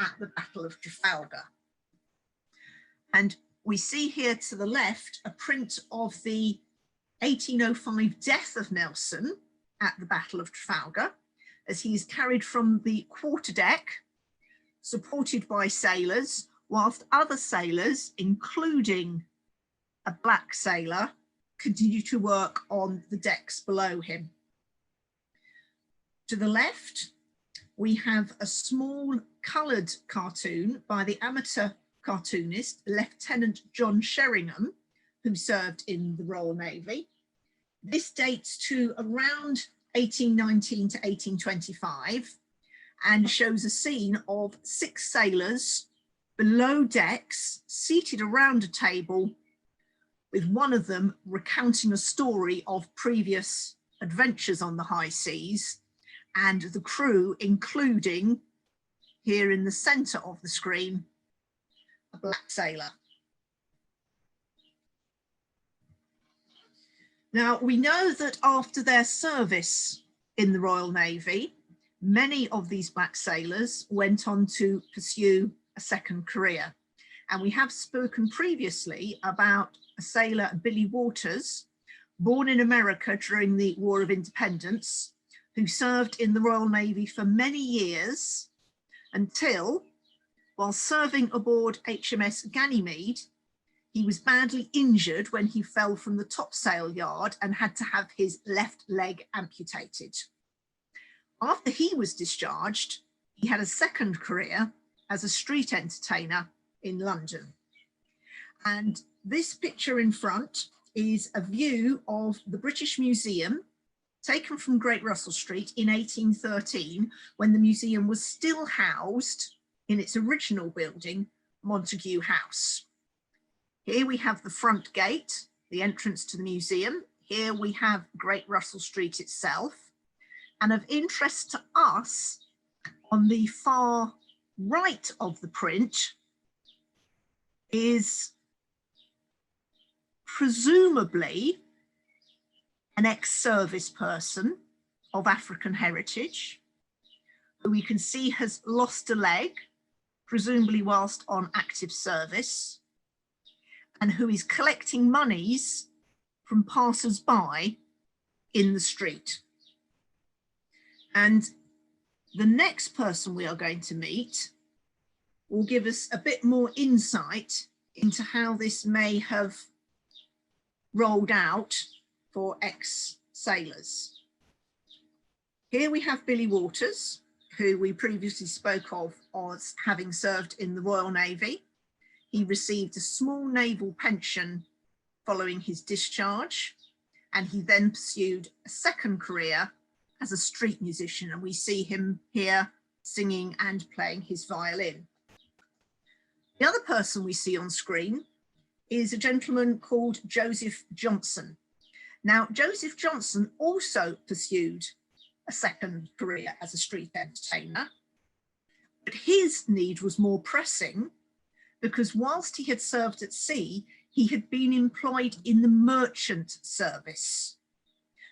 S1: at the Battle of Trafalgar. And we see here to the left a print of the 1805 death of Nelson at the Battle of Trafalgar, as he is carried from the quarterdeck, supported by sailors, whilst other sailors, including a black sailor, continue to work on the decks below him. To the left, we have a small coloured cartoon by the amateur cartoonist, Lieutenant John Sheringham, who served in the Royal Navy. This dates to around 1819 to 1825 and shows a scene of 6 sailors below decks, seated around a table, with one of them recounting a story of previous adventures on the high seas, and the crew, including, here in the centre of the screen, a black sailor. Now, we know that after their service in the Royal Navy, many of these black sailors went on to pursue a second career. And we have spoken previously about a sailor, Billy Waters, born in America during the War of Independence, who served in the Royal Navy for many years until, while serving aboard HMS Ganymede, he was badly injured when he fell from the topsail yard and had to have his left leg amputated. After he was discharged, he had a second career as a street entertainer in London. And this picture in front is a view of the British Museum, taken from Great Russell Street in 1813, when the museum was still housed in its original building, Montague House. Here we have the front gate, the entrance to the museum. Here we have Great Russell Street itself. And of interest to us, on the far right of the print is presumably an ex-service person of African heritage, who we can see has lost a leg, presumably whilst on active service, and who is collecting monies from passers-by in the street. And the next person we are going to meet will give us a bit more insight into how this may have rolled out for ex-sailors. Here we have Billy Waters, who we previously spoke of as having served in the Royal Navy. He received a small naval pension following his discharge, and he then pursued a second career as a street musician, and we see him here singing and playing his violin. The other person we see on screen is a gentleman called Joseph Johnson. Now, Joseph Johnson also pursued a second career as a street entertainer, but his need was more pressing because whilst he had served at sea, he had been employed in the merchant service.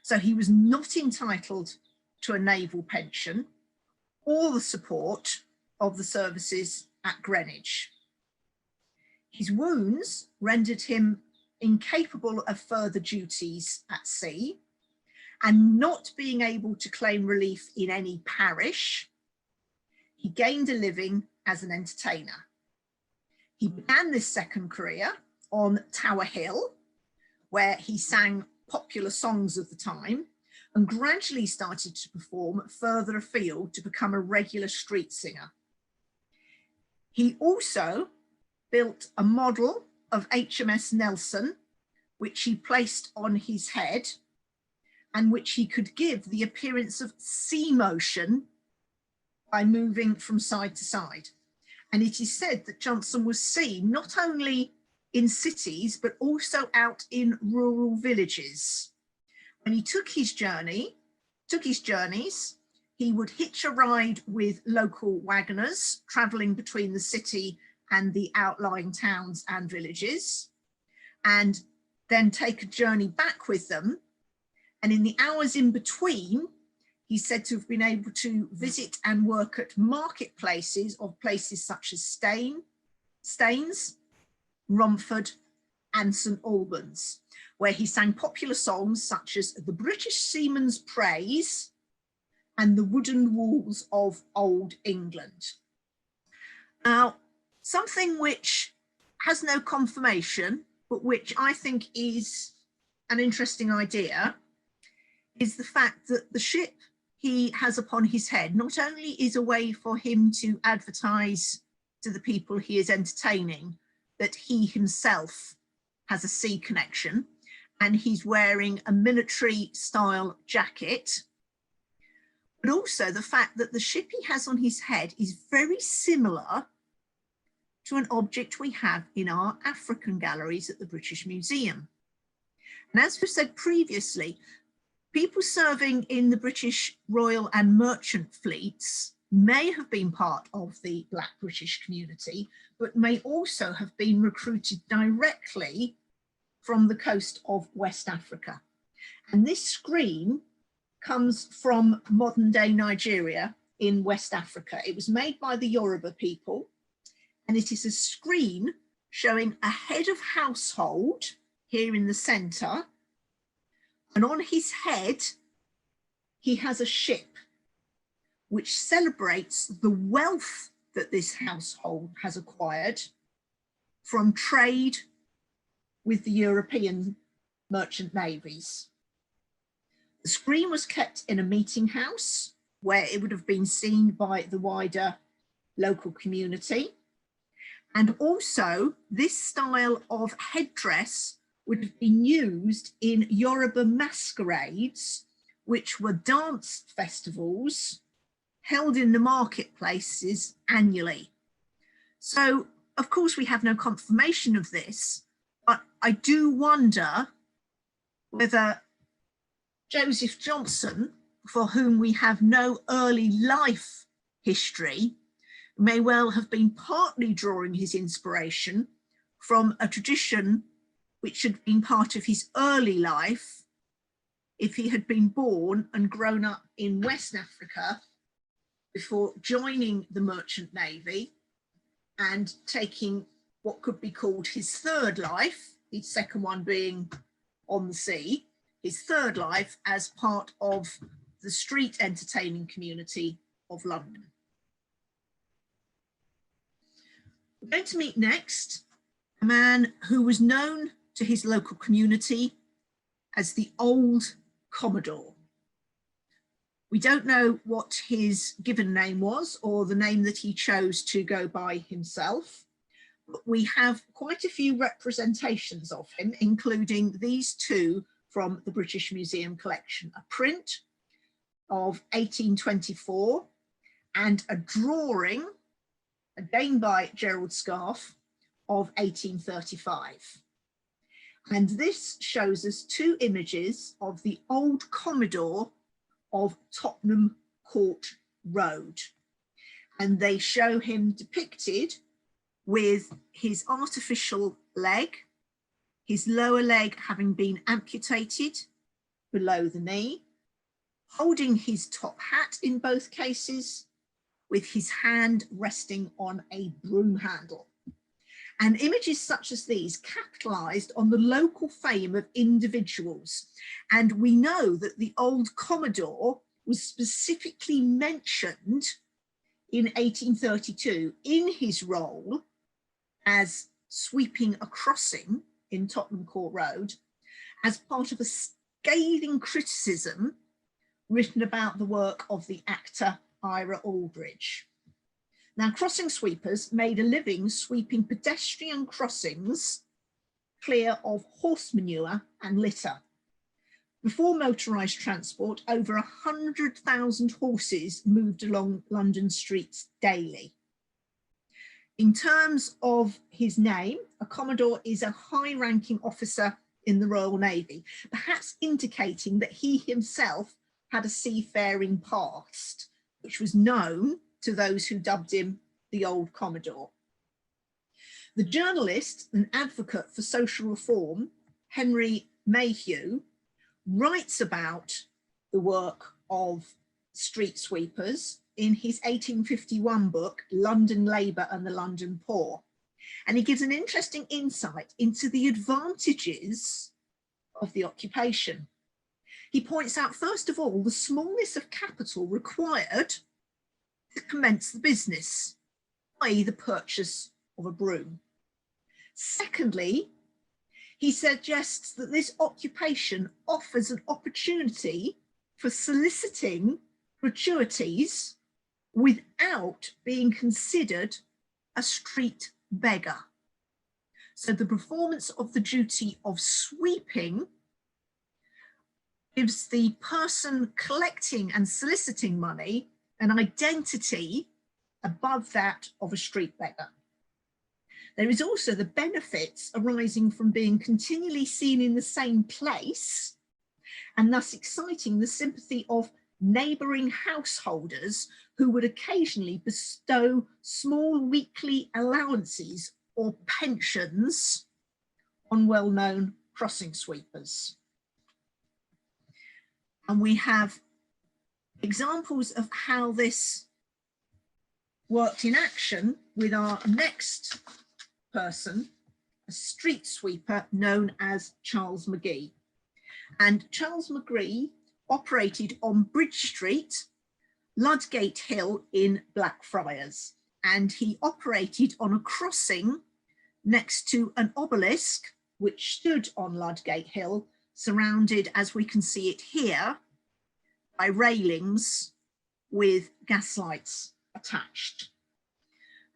S1: So he was not entitled to a naval pension or the support of the services at Greenwich. His wounds rendered him incapable of further duties at sea, and not being able to claim relief in any parish, he gained a living as an entertainer. He began this second career on Tower Hill, where he sang popular songs of the time, and gradually started to perform further afield to become a regular street singer. He also built a model of HMS Nelson, which he placed on his head, and which he could give the appearance of sea motion by moving from side to side. And it is said that Johnson was seen not only in cities, but also out in rural villages. When he took his journeys, he would hitch a ride with local wagoners traveling between the city and the outlying towns and villages, and then take a journey back with them. And in the hours in between, He's said to have been able to visit and work at marketplaces of places such as Staines, Romford and St Albans, where he sang popular songs such as The British Seaman's Praise and The Wooden Walls of Old England. Now, something which has no confirmation, but which I think is an interesting idea, is the fact that the ship he has upon his head not only is a way for him to advertise to the people he is entertaining that he himself has a sea connection and he's wearing a military style jacket, but also the fact that the ship he has on his head is very similar to an object we have in our African galleries at the British Museum. And as we've said previously, people serving in the British Royal and Merchant fleets may have been part of the Black British community, but may also have been recruited directly from the coast of West Africa. And this screen comes from modern day Nigeria in West Africa. It was made by the Yoruba people, and it is a screen showing a head of household here in the center, and on his head he has a ship which celebrates the wealth that this household has acquired from trade with the European merchant navies. The screen was kept in a meeting house where it would have been seen by the wider local community. And also this style of headdress would have been used in Yoruba masquerades, which were dance festivals held in the marketplaces annually. So, of course, we have no confirmation of this, but I do wonder whether Joseph Johnson, for whom we have no early life history, may well have been partly drawing his inspiration from a tradition which had been part of his early life if he had been born and grown up in West Africa before joining the merchant navy and taking what could be called his third life, his second one being on the sea, his third life as part of the street entertaining community of London. We're going to meet next a man who was known to his local community as the Old Commodore. We don't know what his given name was or the name that he chose to go by himself, but we have quite a few representations of him, including these two from the British Museum collection, a print of 1824 and a drawing, again by Gerald Scarfe, of 1835. And this shows us two images of the Old Commodore of Tottenham Court Road. And they show him depicted with his artificial leg, his lower leg having been amputated below the knee, holding his top hat in both cases, with his hand resting on a broom handle. And images such as these capitalized on the local fame of individuals. And we know that the Old Commodore was specifically mentioned in 1832 in his role as sweeping a crossing in Tottenham Court Road as part of a scathing criticism written about the work of the actor Ira Aldridge. Now, crossing sweepers made a living sweeping pedestrian crossings clear of horse manure and litter. Before motorised transport, over 100,000 horses moved along London streets daily. In terms of his name, a Commodore is a high-ranking officer in the Royal Navy, perhaps indicating that he himself had a seafaring past, which was known to those who dubbed him the Old Commodore. The journalist and advocate for social reform, Henry Mayhew, writes about the work of street sweepers in his 1851 book, London Labour and the London Poor. And he gives an interesting insight into the advantages of the occupation. He points out, first of all, the smallness of capital required to commence the business, i.e. the purchase of a broom. Secondly, he suggests that this occupation offers an opportunity for soliciting gratuities without being considered a street beggar. So the performance of the duty of sweeping gives the person collecting and soliciting money an identity above that of a street beggar. There is also the benefits arising from being continually seen in the same place, and thus exciting the sympathy of neighbouring householders who would occasionally bestow small weekly allowances or pensions on well-known crossing sweepers. And we have examples of how this worked in action with our next person, a street sweeper known as Charles McGee. And Charles McGee operated on Bridge Street, Ludgate Hill in Blackfriars, and he operated on a crossing next to an obelisk which stood on Ludgate Hill, surrounded, as we can see it here, by railings with gas lights attached.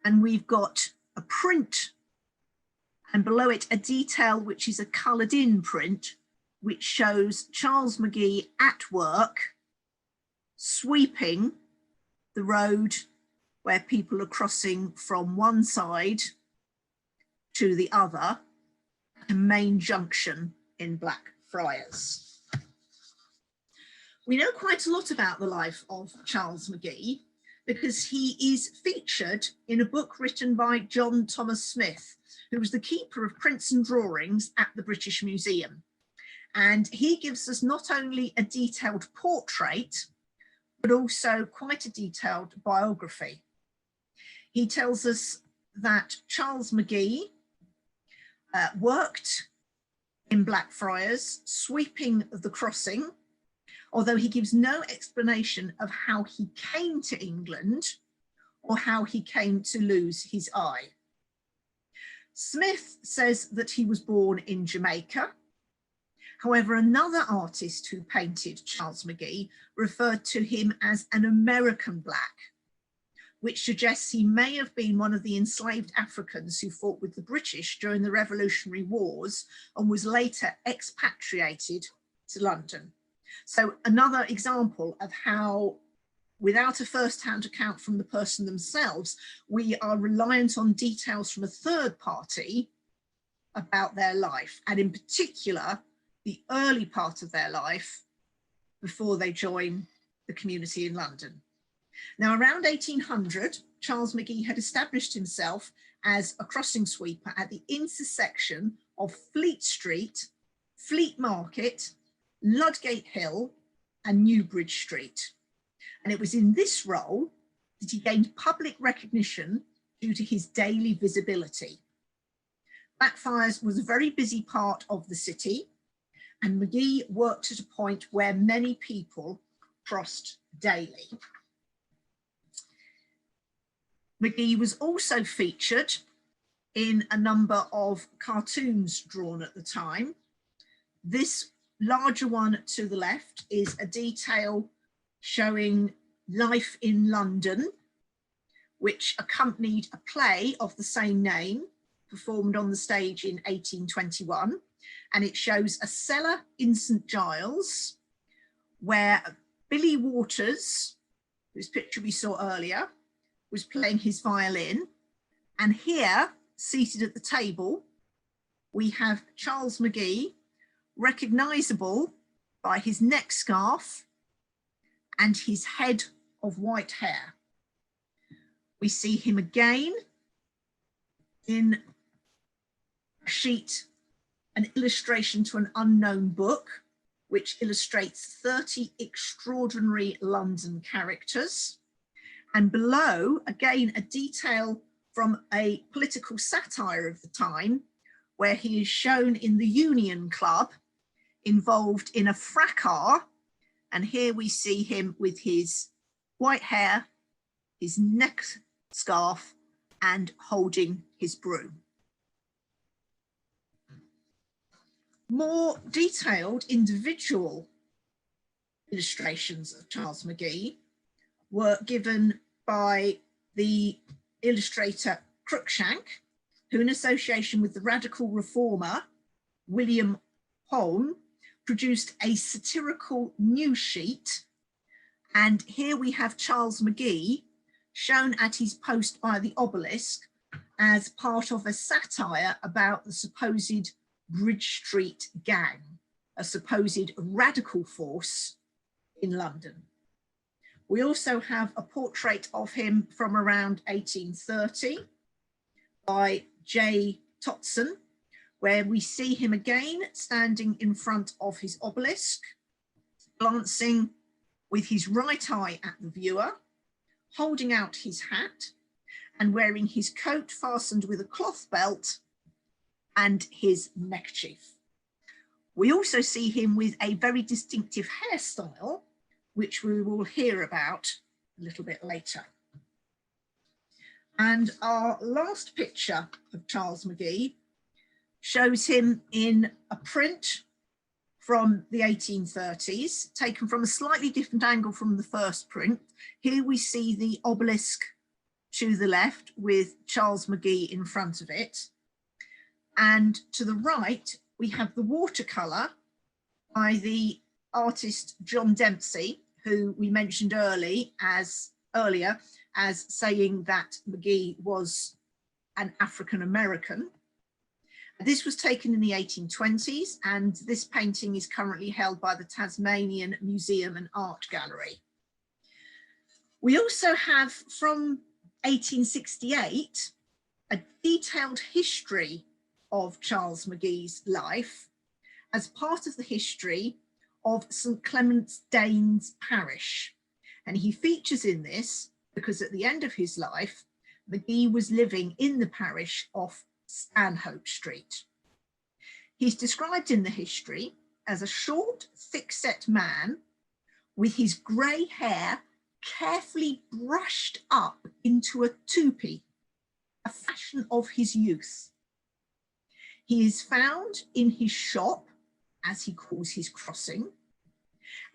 S1: And we've got a print, and below it a detail which is a coloured in print, which shows Charles McGee at work sweeping the road where people are crossing from one side to the other at a main junction in Blackfriars. We know quite a lot about the life of Charles McGee because he is featured in a book written by John Thomas Smith, who was the keeper of prints and drawings at the British Museum. And he gives us not only a detailed portrait, but also quite a detailed biography. He tells us that Charles McGee worked in Blackfriars, sweeping the crossing, although he gives no explanation of how he came to England or how he came to lose his eye. Smith says that he was born in Jamaica. However, another artist who painted Charles McGee referred to him as an American black, which suggests he may have been one of the enslaved Africans who fought with the British during the Revolutionary Wars and was later expatriated to London. So another example of how, without a first-hand account from the person themselves, we are reliant on details from a third party about their life, and in particular, the early part of their life before they join the community in London. Now, around 1800, Charles McGee had established himself as a crossing sweeper at the intersection of Fleet Street, Fleet Market, Ludgate Hill, and Newbridge Street. And it was in this role that he gained public recognition due to his daily visibility. Blackfriars was a very busy part of the city, and McGee worked at a point where many people crossed daily. McGee was also featured in a number of cartoons drawn at the time. This larger one to the left is a detail showing life in London, which accompanied a play of the same name performed on the stage in 1821. And it shows a cellar in St. Giles where Billy Waters, whose picture we saw earlier, was playing his violin. And here, seated at the table, we have Charles McGee, recognisable by his neck scarf and his head of white hair. We see him again in a sheet, an illustration to an unknown book, which illustrates 30 extraordinary London characters. And below, again, a detail from a political satire of the time, where he is shown in the Union Club, involved in a fracas. And here we see him with his white hair, his neck scarf, and holding his broom. More detailed individual illustrations of Charles McGee were given by the illustrator Cruikshank, who, in association with the radical reformer William Hone, produced a satirical news sheet. And here we have Charles McGee shown at his post by the obelisk as part of a satire about the supposed Bridge Street gang, a supposed radical force in London. We also have a portrait of him from around 1830 by J. Totson, where we see him again standing in front of his obelisk, glancing with his right eye at the viewer, holding out his hat and wearing his coat fastened with a cloth belt and his neckerchief. We also see him with a very distinctive hairstyle, which we will hear about a little bit later. And our last picture of Charles McGee shows him in a print from the 1830s, taken from a slightly different angle from the first print. Here we see the obelisk to the left with Charles McGee in front of it. And to the right, we have the watercolour by the artist John Dempsey, who we mentioned earlier as saying that McGee was an African-American. This was taken in the 1820s, and this painting is currently held by the Tasmanian Museum and Art Gallery. We also have from 1868 a detailed history of Charles McGee's life as part of the history of St Clement's Danes parish. And he features in this because at the end of his life, McGee was living in the parish off Stanhope Street. He's described in the history as a short, thick-set man with his grey hair carefully brushed up into a toupee, a fashion of his youth. He is found in his shop, as he calls his crossing,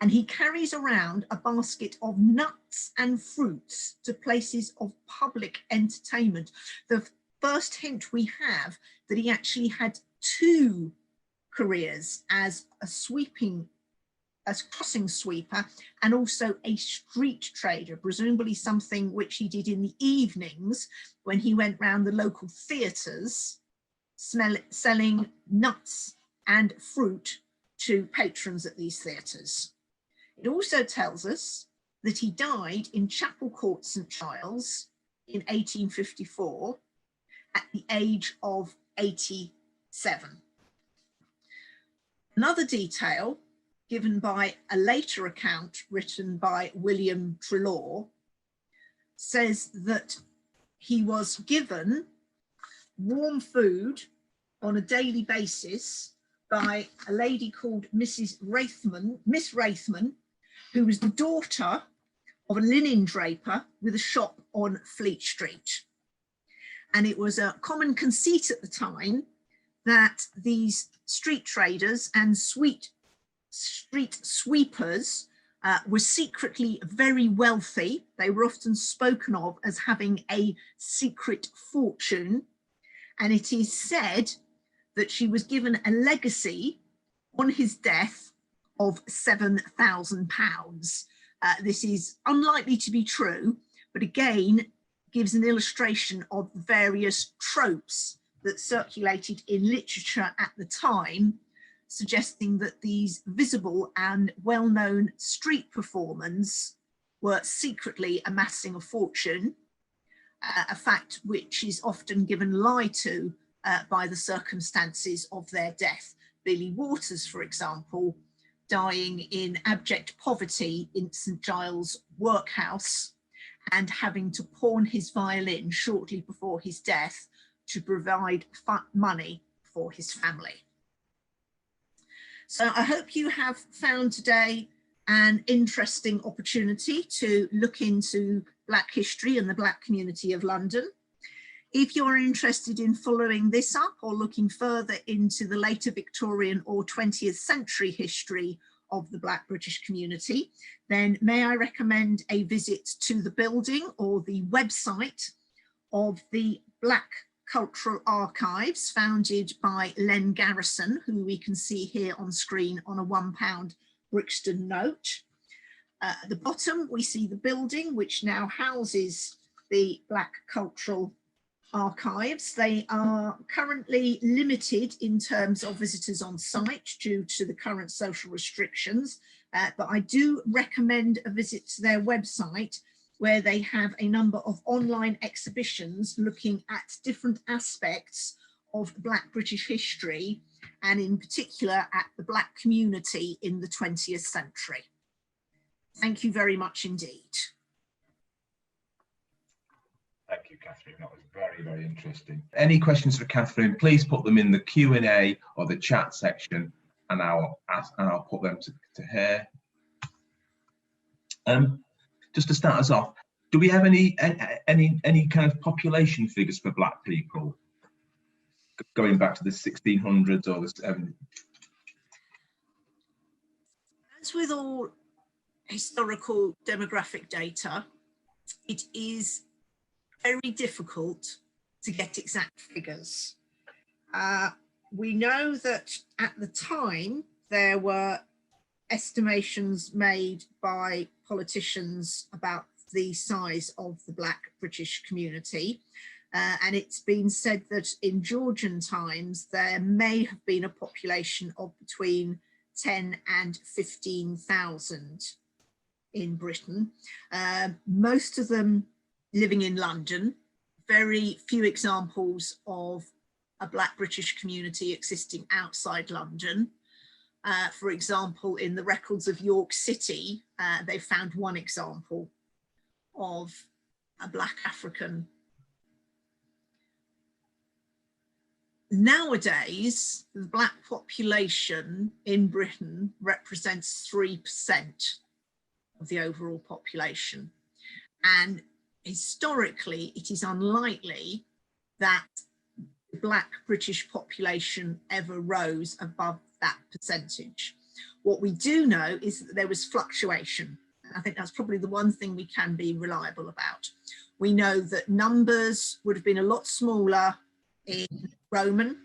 S1: and he carries around a basket of nuts and fruits to places of public entertainment. The first hint we have that he actually had two careers as a crossing sweeper and also a street trader, presumably something which he did in the evenings when he went round the local theatres selling nuts and fruit to patrons at these theatres. It also tells us that he died in Chapel Court, St Giles in 1854 at the age of 87. Another detail given by a later account written by William Treloar says that he was given warm food on a daily basis by a lady called Miss Wraithman, who was the daughter of a linen draper with a shop on Fleet Street. And it was a common conceit at the time that these street traders and street sweepers were secretly very wealthy. They were often spoken of as having a secret fortune. And it is said that she was given a legacy on his death of £7,000. This is unlikely to be true, but again, gives an illustration of the various tropes that circulated in literature at the time, suggesting that these visible and well-known street performers were secretly amassing a fortune, a fact which is often given lie to by the circumstances of their death. Billy Waters, for example, dying in abject poverty in St Giles' workhouse and having to pawn his violin shortly before his death to provide money for his family. So I hope you have found today an interesting opportunity to look into Black history and the Black community of London. If you're interested in following this up or looking further into the later Victorian or 20th century history of the Black British community, then may I recommend a visit to the building or the website of the Black Cultural Archives, founded by Len Garrison, who we can see here on screen on a £1 Brixton note. At the bottom, we see the building, which now houses the Black Cultural Archives. They are currently limited in terms of visitors on site due to the current social restrictions, but I do recommend a visit to their website, where they have a number of online exhibitions looking at different aspects of Black British history, and in particular at the Black community in the 20th century. Thank you very much indeed.
S2: Thank you, Katharine. That was very, very interesting. Any questions for Katharine, please put them in the Q&A or the chat section, and I'll put them to her. Just to start us off, do we have any kind of population figures for Black people going back to the 1600s or the 70s?
S1: As with all historical demographic data, it is very difficult to get exact figures. We know that at the time there were estimations made by politicians about the size of the Black British community, and it's been said that in Georgian times there may have been a population of between 10 and 15,000 in Britain, most of them living in London. Very few examples of a Black British community existing outside London. For example, in the records of York City, they found one example of a Black African. Nowadays, the Black population in Britain represents 3% of the overall population. And historically, it is unlikely that the Black British population ever rose above that percentage. What we do know is that there was fluctuation. I think that's probably the one thing we can be reliable about. We know that numbers would have been a lot smaller in Roman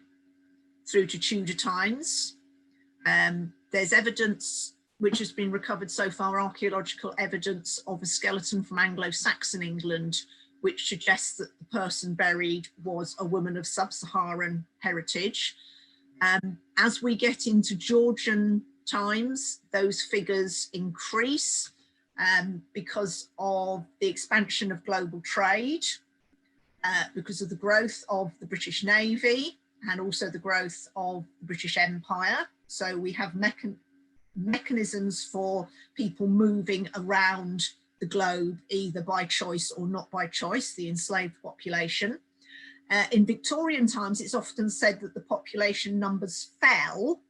S1: through to Tudor times. There's evidence which has been recovered so far, archaeological evidence of a skeleton from Anglo-Saxon England, which suggests that the person buried was a woman of sub-Saharan heritage. As we get into Georgian times, those figures increase because of the expansion of global trade, because of the growth of the British Navy, and also the growth of the British Empire. So we have mechanisms for people moving around the globe, either by choice or not by choice, the enslaved population. In Victorian times, it's often said that the population numbers fell.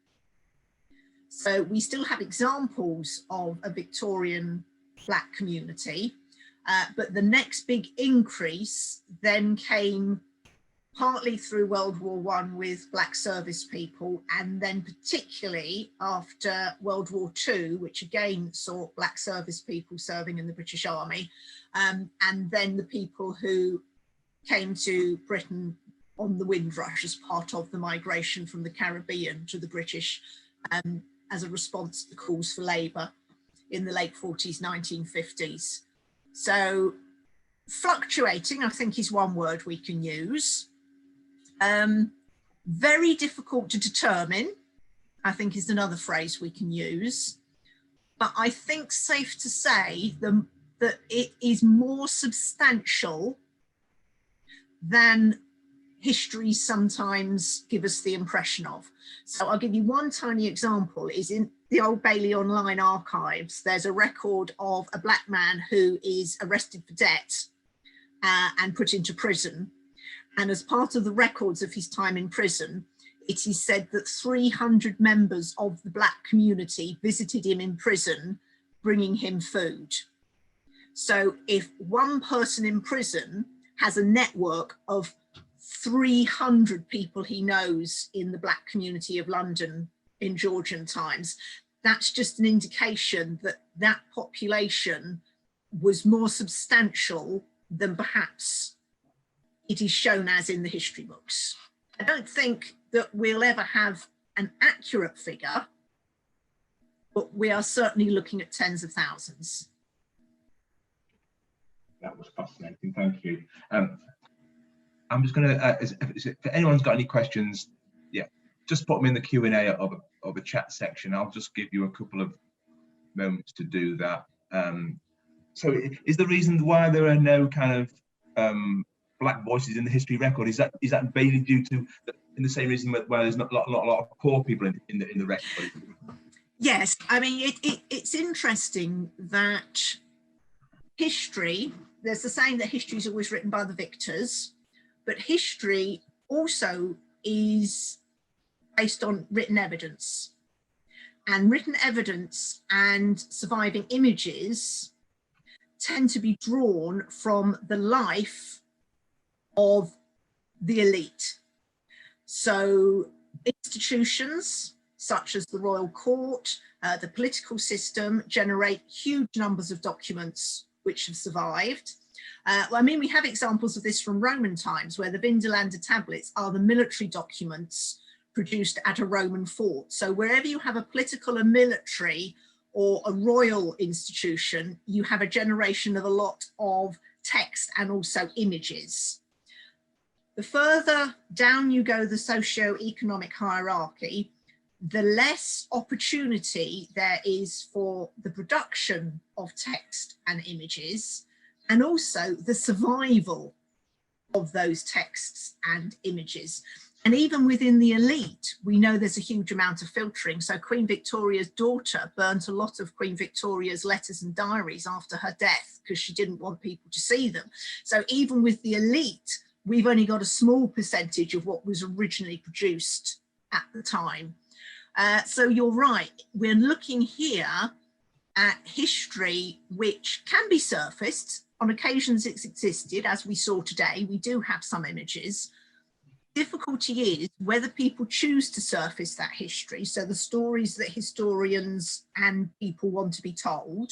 S1: So we still have examples of a Victorian Black community, but the next big increase then came partly through World War I with Black service people, and then particularly after World War II, which again saw Black service people serving in the British Army, and then the people who came to Britain on the Windrush as part of the migration from the Caribbean to the British as a response to the calls for labour in the late 40s, 1950s. So fluctuating, I think, is one word we can use. Very difficult to determine, I think, is another phrase we can use. But I think safe to say that it is more substantial than history sometimes give us the impression of. So I'll give you one tiny example. Is in the Old Bailey Online archives, there's a record of a black man who is arrested for debt and put into prison. And as part of the records of his time in prison, it is said that 300 members of the black community visited him in prison, bringing him food. So if one person in prison has a network of 300 people he knows in the black community of London in Georgian times, that's just an indication that that population was more substantial than perhaps it is shown as in the history books. I don't think that we'll ever have an accurate figure, but we are certainly looking at tens of thousands.
S2: That was fascinating, thank you. I'm just going to, if anyone's got any questions, yeah, just put them in the Q&A of the chat section. I'll just give you a couple of moments to do that. So is the reason why there are no kind of black voices in the history record, is that mainly due to in the same reason why there's not a lot of poor people in the record?
S1: Yes, I mean it's interesting that history, there's the saying that history is always written by the victors, but history also is based on written evidence, and written evidence and surviving images tend to be drawn from the life of the elite. So institutions such as the royal court, the political system, generate huge numbers of documents which have survived. I mean, we have examples of this from Roman times, where the Vindolanda tablets are the military documents produced at a Roman fort. So wherever you have a political, a military, or a royal institution, you have a generation of a lot of text and also images. The further down you go, the socio-economic hierarchy, the less opportunity there is for the production of text and images, and also the survival of those texts and images. And even within the elite, we know there's a huge amount of filtering. So Queen Victoria's daughter burnt a lot of Queen Victoria's letters and diaries after her death because she didn't want people to see them. So even with the elite, we've only got a small percentage of what was originally produced at the time. So you're right, we're looking here at history which can be surfaced. On occasions it's existed, as we saw today. We do have some images. Difficulty is whether people choose to surface that history, so the stories that historians and people want to be told.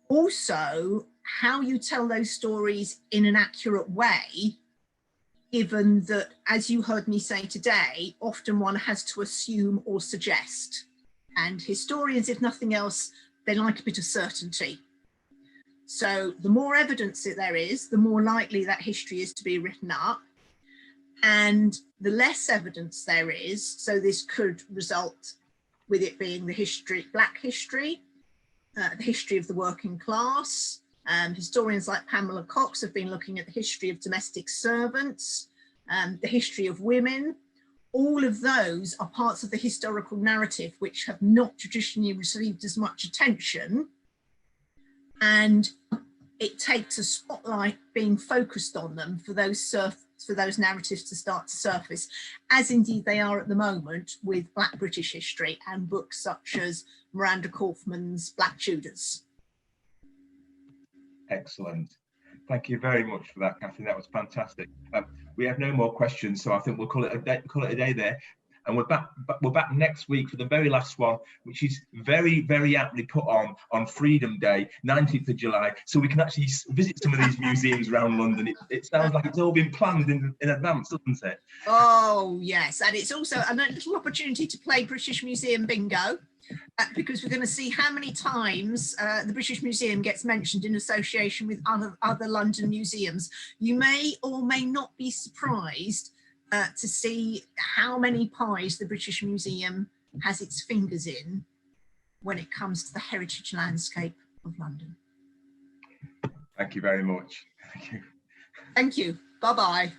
S1: Also, how you tell those stories in an accurate way, given that, as you heard me say today, often one has to assume or suggest. And historians, if nothing else, they like a bit of certainty. So the more evidence that there is, the more likely that history is to be written up. And the less evidence there is, so this could result with it being the history, Black history, the history of the working class. Historians like Pamela Cox have been looking at the history of domestic servants, the history of women. All of those are parts of the historical narrative which have not traditionally received as much attention. And it takes a spotlight being focused on them for those narratives to start to surface, as indeed they are at the moment with Black British history and books such as Miranda Kaufman's Black Tudors.
S2: Excellent. Thank you very much for that, Katharine. That was fantastic. We have no more questions, so I think we'll call it a day there. And we're back next week for the very last one, which is very, very aptly put on Freedom Day, 19th of July. So we can actually visit some of these museums around London. It sounds like it's all been planned in advance, doesn't it?
S1: Oh, yes. And it's also a little opportunity to play British Museum Bingo, because we're going to see how many times the British Museum gets mentioned in association with other London museums. You may or may not be surprised to see how many pies the British Museum has its fingers in when it comes to the heritage landscape of London.
S2: Thank you very much. Thank you.
S1: Thank you. Bye-bye.